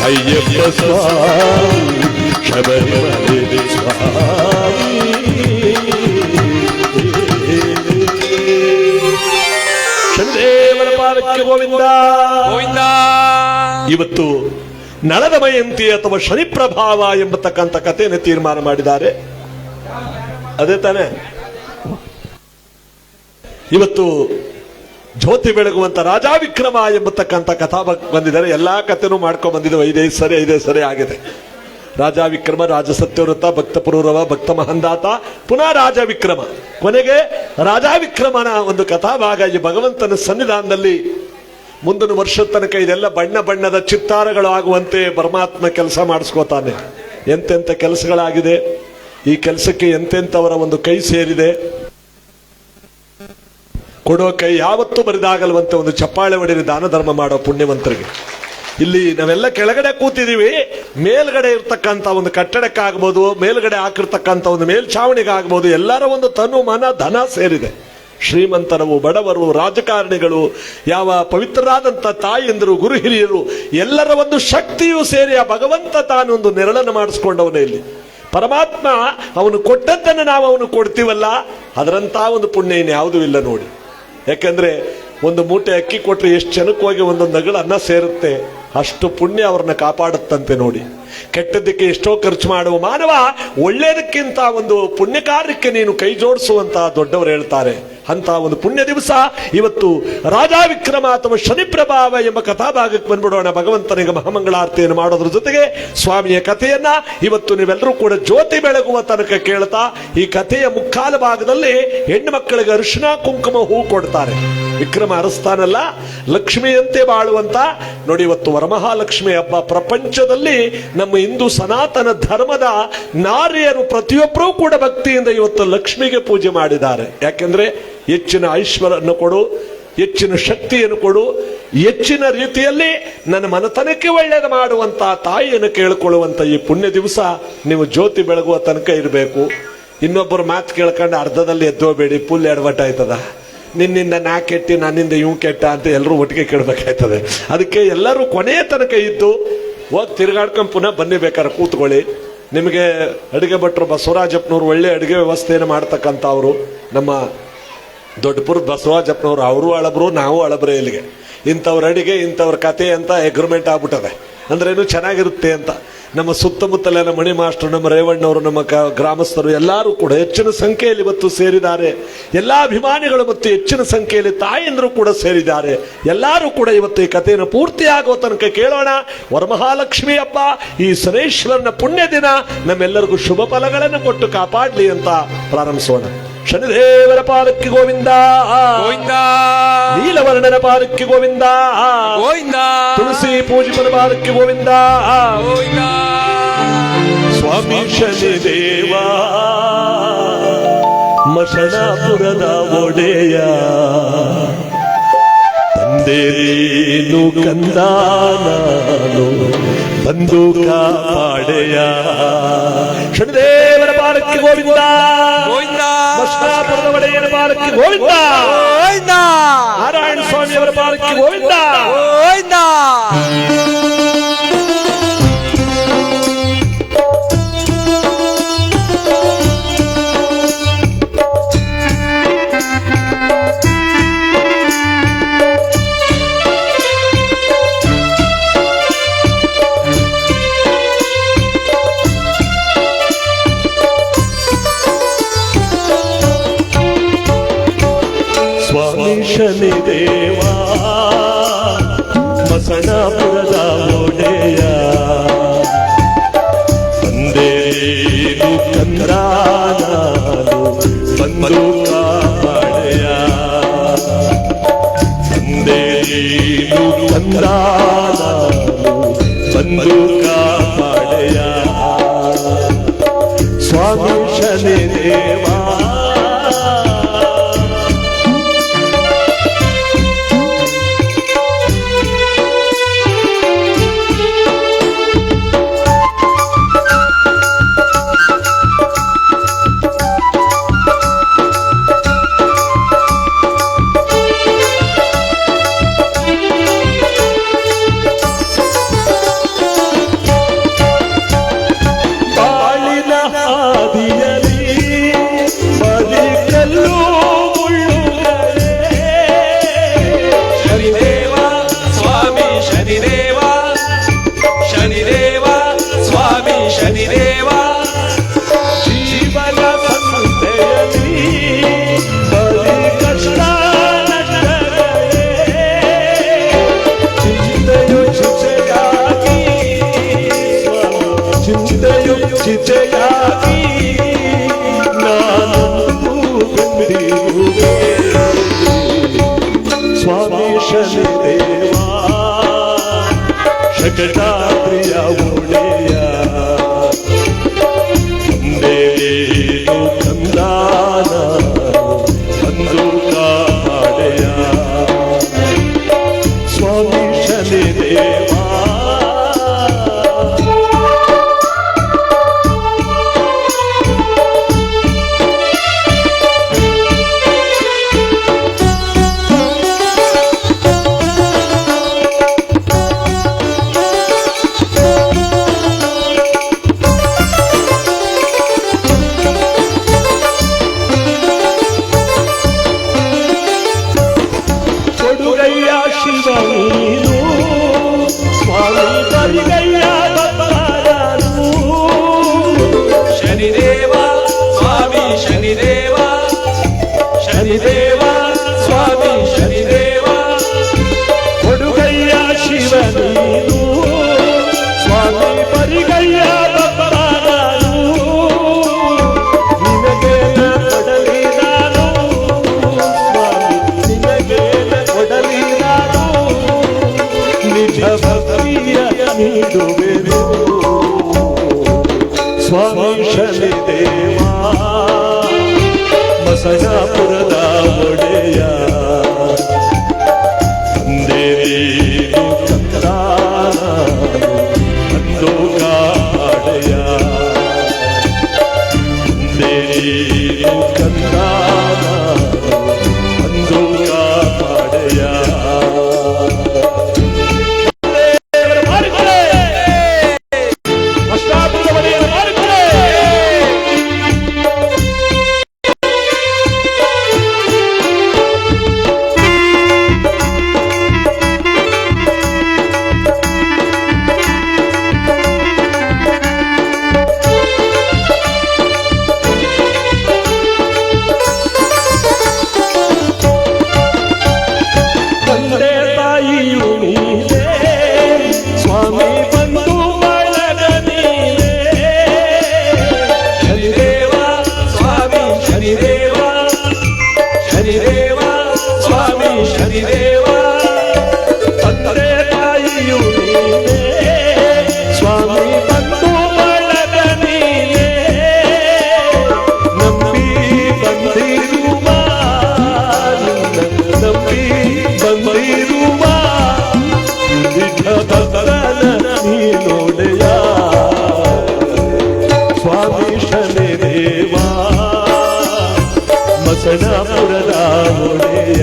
ಅಯ್ಯಪ್ಪ ಸ್ವಾಮಿ ಶಬರಿಮಲೆ ಸ್ವಾಮಿ ಶನಿದೇವರ ಪಾದಕ್ಕೆ ಗೋವಿಂದ ಗೋವಿಂದ. ಇವತ್ತು ನಳದ ಮಯಂತಿ ಅಥವಾ ಶನಿ ಪ್ರಭಾವ ಎಂಬತಕ್ಕಂಥ ಕಥೆಯನ್ನು ತೀರ್ಮಾನ ಮಾಡಿದ್ದಾರೆ. ಅದೇ ತಾನೆ ಇವತ್ತು ಜ್ಯೋತಿ ಬೆಳಗುವಂತ ರಾಜಾ ವಿಕ್ರಮ ಎಂಬತಕ್ಕಂಥ ಕಥಾ ಬಂದಿದ್ದಾರೆ. ಎಲ್ಲಾ ಕಥೆನೂ ಮಾಡ್ಕೊಂಡ್ ಬಂದಿದ್ದೇವೆ. 5 ಸರಿ ಆಗಿದೆ. ರಾಜಾ ವಿಕ್ರಮ, ರಾಜ ಸತ್ಯವ್ರತ, ಭಕ್ತ ಪುರೂರವ, ಭಕ್ತ ಮಹಂದಾತ, ಪುನಃ ರಾಜ ವಿಕ್ರಮ, ಕೊನೆಗೆ ರಾಜಾ ವಿಕ್ರಮನ ಒಂದು ಕಥಾಭಾಗ ಈ ಭಗವಂತನ ಸನ್ನಿಧಾನದಲ್ಲಿ ಮುಂದಿನ ವರ್ಷದ ತನಕ ಇದೆಲ್ಲ ಬಣ್ಣ ಬಣ್ಣದ ಚಿತ್ತಾರಗಳು ಆಗುವಂತೆ ಪರಮಾತ್ಮ ಕೆಲಸ ಮಾಡಿಸ್ಕೋತಾನೆ. ಎಂತೆಂಥ ಕೆಲಸಗಳಾಗಿದೆ, ಈ ಕೆಲಸಕ್ಕೆ ಎಂತೆಂಥವರ ಒಂದು ಕೈ ಸೇರಿದೆ. ಕೊಡೋ ಕೈ ಯಾವತ್ತೂ ಬರಿದಾಗಲ್ವಂತೆ ಒಂದು ಚಪ್ಪಾಳೆ ಹೊಡೆರಿ ದಾನ ಧರ್ಮ ಮಾಡೋ ಪುಣ್ಯವಂತರಿಗೆ. ಇಲ್ಲಿ ನಾವೆಲ್ಲ ಕೆಳಗಡೆ ಕೂತಿದೀವಿ, ಮೇಲ್ಗಡೆ ಇರ್ತಕ್ಕಂಥ ಒಂದು ಕಟ್ಟಡಕ್ಕಾಗ್ಬೋದು, ಮೇಲ್ಗಡೆ ಹಾಕಿರ್ತಕ್ಕಂಥ ಒಂದು ಮೇಲ್ಛಾವಣಿಗಾಗ್ಬೋದು, ಎಲ್ಲರ ಒಂದು ತನು ಮನ ಧನ ಸೇರಿದೆ. ಶ್ರೀಮಂತರು, ಬಡವರು, ರಾಜಕಾರಣಿಗಳು, ಯಾವ ಪವಿತ್ರರಾದಂಥ ತಾಯಿಯಂದರು, ಗುರು ಹಿರಿಯರು, ಎಲ್ಲರ ಒಂದು ಶಕ್ತಿಯೂ ಸೇರಿ ಆ ಭಗವಂತ ತಾನೊಂದು ನೆರಳನ್ನು ಮಾಡಿಸ್ಕೊಂಡವನೇ. ಇಲ್ಲಿ ಪರಮಾತ್ಮ ಅವನು ಕೊಟ್ಟದ್ದನ್ನು ನಾವು ಅವನು ಕೊಡ್ತೀವಲ್ಲ, ಅದರಂತ ಒಂದು ಪುಣ್ಯ ಇನ್ಯಾವುದೂ ಇಲ್ಲ ನೋಡಿ. ಯಾಕಂದ್ರೆ ಒಂದು ಮೂಟೆ ಅಕ್ಕಿ ಕೊಟ್ರೆ ಎಷ್ಟು ಜನಕ್ಕೆ ಹೋಗಿ ಒಂದೊಂದು ನಗಳು ಅನ್ನ ಸೇರುತ್ತೆ, ಅಷ್ಟು ಪುಣ್ಯ ಅವ್ರನ್ನ ಕಾಪಾಡುತ್ತಂತೆ ನೋಡಿ. ಕೆಟ್ಟದ್ದಕ್ಕೆ ಎಷ್ಟೋ ಖರ್ಚು ಮಾಡುವ ಮಾನವ ಒಳ್ಳೆಯದಕ್ಕಿಂತ ಒಂದು ಪುಣ್ಯ ಕಾರ್ಯಕ್ಕೆ ನೀನು ಕೈ ಜೋಡಿಸುವಂತ ದೊಡ್ಡವರು ಹೇಳ್ತಾರೆ. ಅಂತ ಒಂದು ಪುಣ್ಯ ದಿವಸ ಇವತ್ತು ರಾಜಾ ವಿಕ್ರಮ ಅಥವಾ ಶನಿ ಪ್ರಭಾವ ಎಂಬ ಕಥಾಭಾಗಕ್ಕೆ ಬಂದ್ಬಿಡೋಣ. ಭಗವಂತನಿಗೆ ಮಹಾಮಂಗಳಾರತಿಯನ್ನು ಮಾಡೋದ್ರ ಜೊತೆಗೆ ಸ್ವಾಮಿಯ ಕಥೆಯನ್ನ ಇವತ್ತು ನೀವೆಲ್ಲರೂ ಕೂಡ ಜ್ಯೋತಿ ಬೆಳಗುವ ತನಕ ಕೇಳ್ತಾ, ಈ ಕಥೆಯ ಮುಕ್ಕಾಲ ಭಾಗದಲ್ಲಿ ಹೆಣ್ಣು ಮಕ್ಕಳಿಗೆ ಅರಿಶಿನ ಕುಂಕುಮ ಹೂ ಕೊಡ್ತಾರೆ. ವಿಕ್ರಮ ಅರಸ್ತಾನಲ್ಲ, ಲಕ್ಷ್ಮಿಯಂತೆ ಬಾಳುವಂತ ನೋಡಿ. ಇವತ್ತು ವರಮಹಾಲಕ್ಷ್ಮಿ ಹಬ್ಬ ಪ್ರಪಂಚದಲ್ಲಿ ನಮ್ಮ ಹಿಂದೂ ಸನಾತನ ಧರ್ಮದ ನಾರಿಯರು ಪ್ರತಿಯೊಬ್ಬರೂ ಕೂಡ ಭಕ್ತಿಯಿಂದ ಇವತ್ತು ಲಕ್ಷ್ಮಿಗೆ ಪೂಜೆ ಮಾಡಿದ್ದಾರೆ. ಯಾಕೆಂದ್ರೆ ಹೆಚ್ಚಿನ ಐಶ್ವರ್ಯವನ್ನು ಕೊಡು, ಹೆಚ್ಚಿನ ಶಕ್ತಿಯನ್ನು ಕೊಡು, ಹೆಚ್ಚಿನ ರೀತಿಯಲ್ಲಿ ನನ್ನ ಮನತನಕ್ಕೆ ಒಳ್ಳೆಯದು ಮಾಡುವಂತ ತಾಯಿಯನ್ನು ಕೇಳಿಕೊಳ್ಳುವಂತ ಈ ಪುಣ್ಯ ದಿವಸ ನೀವು ಜ್ಯೋತಿ ಬೆಳಗುವ ತನಕ ಇರಬೇಕು. ಇನ್ನೊಬ್ಬರು ಮಾತು ಕೇಳ್ಕೊಂಡು ಅರ್ಧದಲ್ಲಿ ಎದ್ದೋಬೇಡಿ, ಫುಲ್ ಎಡವಟ್ ಆಯ್ತದ. ನಿನ್ನಿಂದ ನಾ ಕೆಟ್ಟಿ, ನನ್ನಿಂದ ಇವ್ ಕೆಟ್ಟ ಅಂತ ಎಲ್ಲರೂ ಒಟ್ಟಿಗೆ ಕೇಳಬೇಕಾಯ್ತದೆ. ಅದಕ್ಕೆ ಎಲ್ಲರೂ ಕೊನೆಯ ತನಕ ಇದ್ದು ಹೋಗಿ ತಿರುಗಾಡ್ಕೊಂಡು ಪುನಃ ಬನ್ನಿ, ಬೇಕಾದ್ರೆ ಕೂತ್ಕೊಳ್ಳಿ. ನಿಮಗೆ ಅಡುಗೆ ಭಟ್ರು ಬಸವರಾಜಪ್ಪನವ್ರು ಒಳ್ಳೆ ಅಡುಗೆ ವ್ಯವಸ್ಥೆಯನ್ನು ಮಾಡ್ತಕ್ಕಂಥ ಅವರು, ನಮ್ಮ ದೊಡ್ಡಪುರದ ಬಸವರಾಜಪ್ಪನವ್ರು, ಅವರು ಅಳಬ್ರು, ನಾವು ಅಳಬ್ರೆ. ಇಲ್ಲಿಗೆ ಇಂಥವ್ರ ಅಡಿಗೆ ಇಂಥವ್ರ ಕತೆ ಅಂತ ಎಗ್ರಿಮೆಂಟ್ ಆಗ್ಬಿಟ್ಟದೆ. ಅಂದ್ರೇನು ಚೆನ್ನಾಗಿರುತ್ತೆ ಅಂತ. ನಮ್ಮ ಸುತ್ತಮುತ್ತಲೆಲ್ಲ ಮಣಿ ಮಾಸ್ಟರ್, ನಮ್ಮ ರೇವಣ್ಣವರು, ನಮ್ಮ ಗ್ರಾಮಸ್ಥರು ಎಲ್ಲರೂ ಕೂಡ ಹೆಚ್ಚಿನ ಸಂಖ್ಯೆಯಲ್ಲಿ ಇವತ್ತು ಸೇರಿದ್ದಾರೆ. ಎಲ್ಲಾ ಅಭಿಮಾನಿಗಳು ಮತ್ತು ಹೆಚ್ಚಿನ ಸಂಖ್ಯೆಯಲ್ಲಿ ತಾಯಂದರು ಕೂಡ ಸೇರಿದ್ದಾರೆ. ಎಲ್ಲರೂ ಕೂಡ ಇವತ್ತು ಈ ಕಥೆಯನ್ನು ಪೂರ್ತಿ ಆಗೋ ತನಕ ಕೇಳೋಣ. ವರಮಹಾಲಕ್ಷ್ಮಿ ಹಬ್ಬ, ಈ ಶನೇಶ್ವರನ ಪುಣ್ಯ ದಿನ ನಮ್ಮೆಲ್ಲರಿಗೂ ಶುಭ ಫಲಗಳನ್ನು ಕೊಟ್ಟು ಕಾಪಾಡಲಿ ಅಂತ ಪ್ರಾರಂಭಿಸೋಣ. ಶನಿದೇವರ ಪಾದಕ್ಕೆ ಗೋವಿಂದ ಗೋವಿಂದ, ನೀಲವರ್ಣನ ಪಾದಕ್ಕೆ ಗೋವಿಂದ ಗೋವಿಂದ, ತುಳಸಿ ಪೂಜಿಪನ ಪಾದಕ್ಕೆ ಗೋವಿಂದ ಗೋವಿಂದ. ಸ್ವಾಮಿ ಶನಿದೇವ ಮಶನಾಪುರದ ಒಡೆಯ, ತಂದೇನು ಕಂದ ನಾನು ಬಂದು ಕಾಪಾಡೆಯ. ಶನಿದೇವರ ಪಾದಕ್ಕೆ ಗೋವಿಂದ ಗೋವಿಂದ, ಮಶನಾಪುರದ ಒಡೆಯನ ಪಾದಕ್ಕೆ ಗೋವಿಂದ ಗೋವಿಂದ, ನಾರಾಯಣ ಸ್ವಾಮಿಯವರ ಪಾದಕ್ಕೆ ಗೋವಿಂದ ಗೋವಿಂದ. ಸ್ವಾಮಿ ಶನಿದೇವ ಮಸಣಾಪುರದ ಒಡೆಯ, ತಂದೇನು ಕಂದ ನಾನು ಬಂದು ಕಾಪಾಡೆಯ. ತಂದೇನು ಕಂದ ಕಂದಾನ ಬಂದು ಕಾಪಾಡೆಯ ಸ್ವಾಮಿ ಶನಿ ದೇವಾ ಸ್ವಾಮಿ ಶನಿ ದೇವಾ ಶಕಟಾದ್ರಿಯ ಒಡೆಯ ದೇವೇನು ಕಂದಾನ ಬಂದು ಕಾಪಾಡೆಯ ಸ್ವಾಮಿ ಶನಿ ದೇವಾ ಶಿವನೀನು ಸ್ವಾಮಿ ಬರಿಗಯ್ಯ ಬಬ್ಬಾರನು ಶನಿದೇವ ಸ್ವಾಮಿ ಶನಿದೇವ ಶನಿದೇವ ಸ್ವಾಮಿ ಶನಿದೇವ ಕೊಡುಗಯ್ಯ ಶಿವನೀನು ಸ್ವಾಮಿ ಬರಿಗಯ್ಯ ಬಬ್ಬಾರನು ನಿನಗೇನ ಕೊಡಲಿ ನಾನು ಸ್ವಾಮಿ ನಿನಗೇನ ಕೊಡಲಿ ನಿಜ ಭಕ್ತಿಯ ನೀಡುವೆನು ಸ್ವಾಮಿ ಶನಿ ದೇವಾ ಮಸನಾಪುರದ ಒಡೆಯ ದೇವೇನು ಕಂದಾನ ಬಂದು ಕಾಪಾಡೆಯ ದೇವೇನು ಕಂದಾನ ಬಂದು ಕಾಪಾಡೆಯ ಮಸನಾಪುರದ ಒಡೆಯ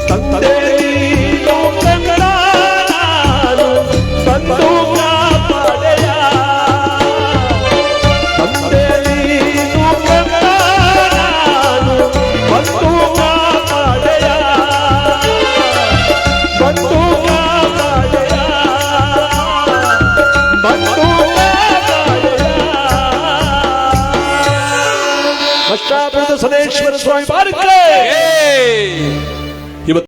ತಂದೆ ನೀನು ಕಂದಾನು ಬಂದು ಕಾಪಾಡೆಯ ತಂದೆ ನೀನು ಕಂದಾನು ಬಂದು ಕಾಪಾಡೆಯ ಬಂದು ಕಾಪಾಡೆಯ ಬಂದು ಅಷ್ಟಾಪುರದ ಸನೇಶ್ವರ ಸ್ವಾಮಿ ಬಾರಿಕೆ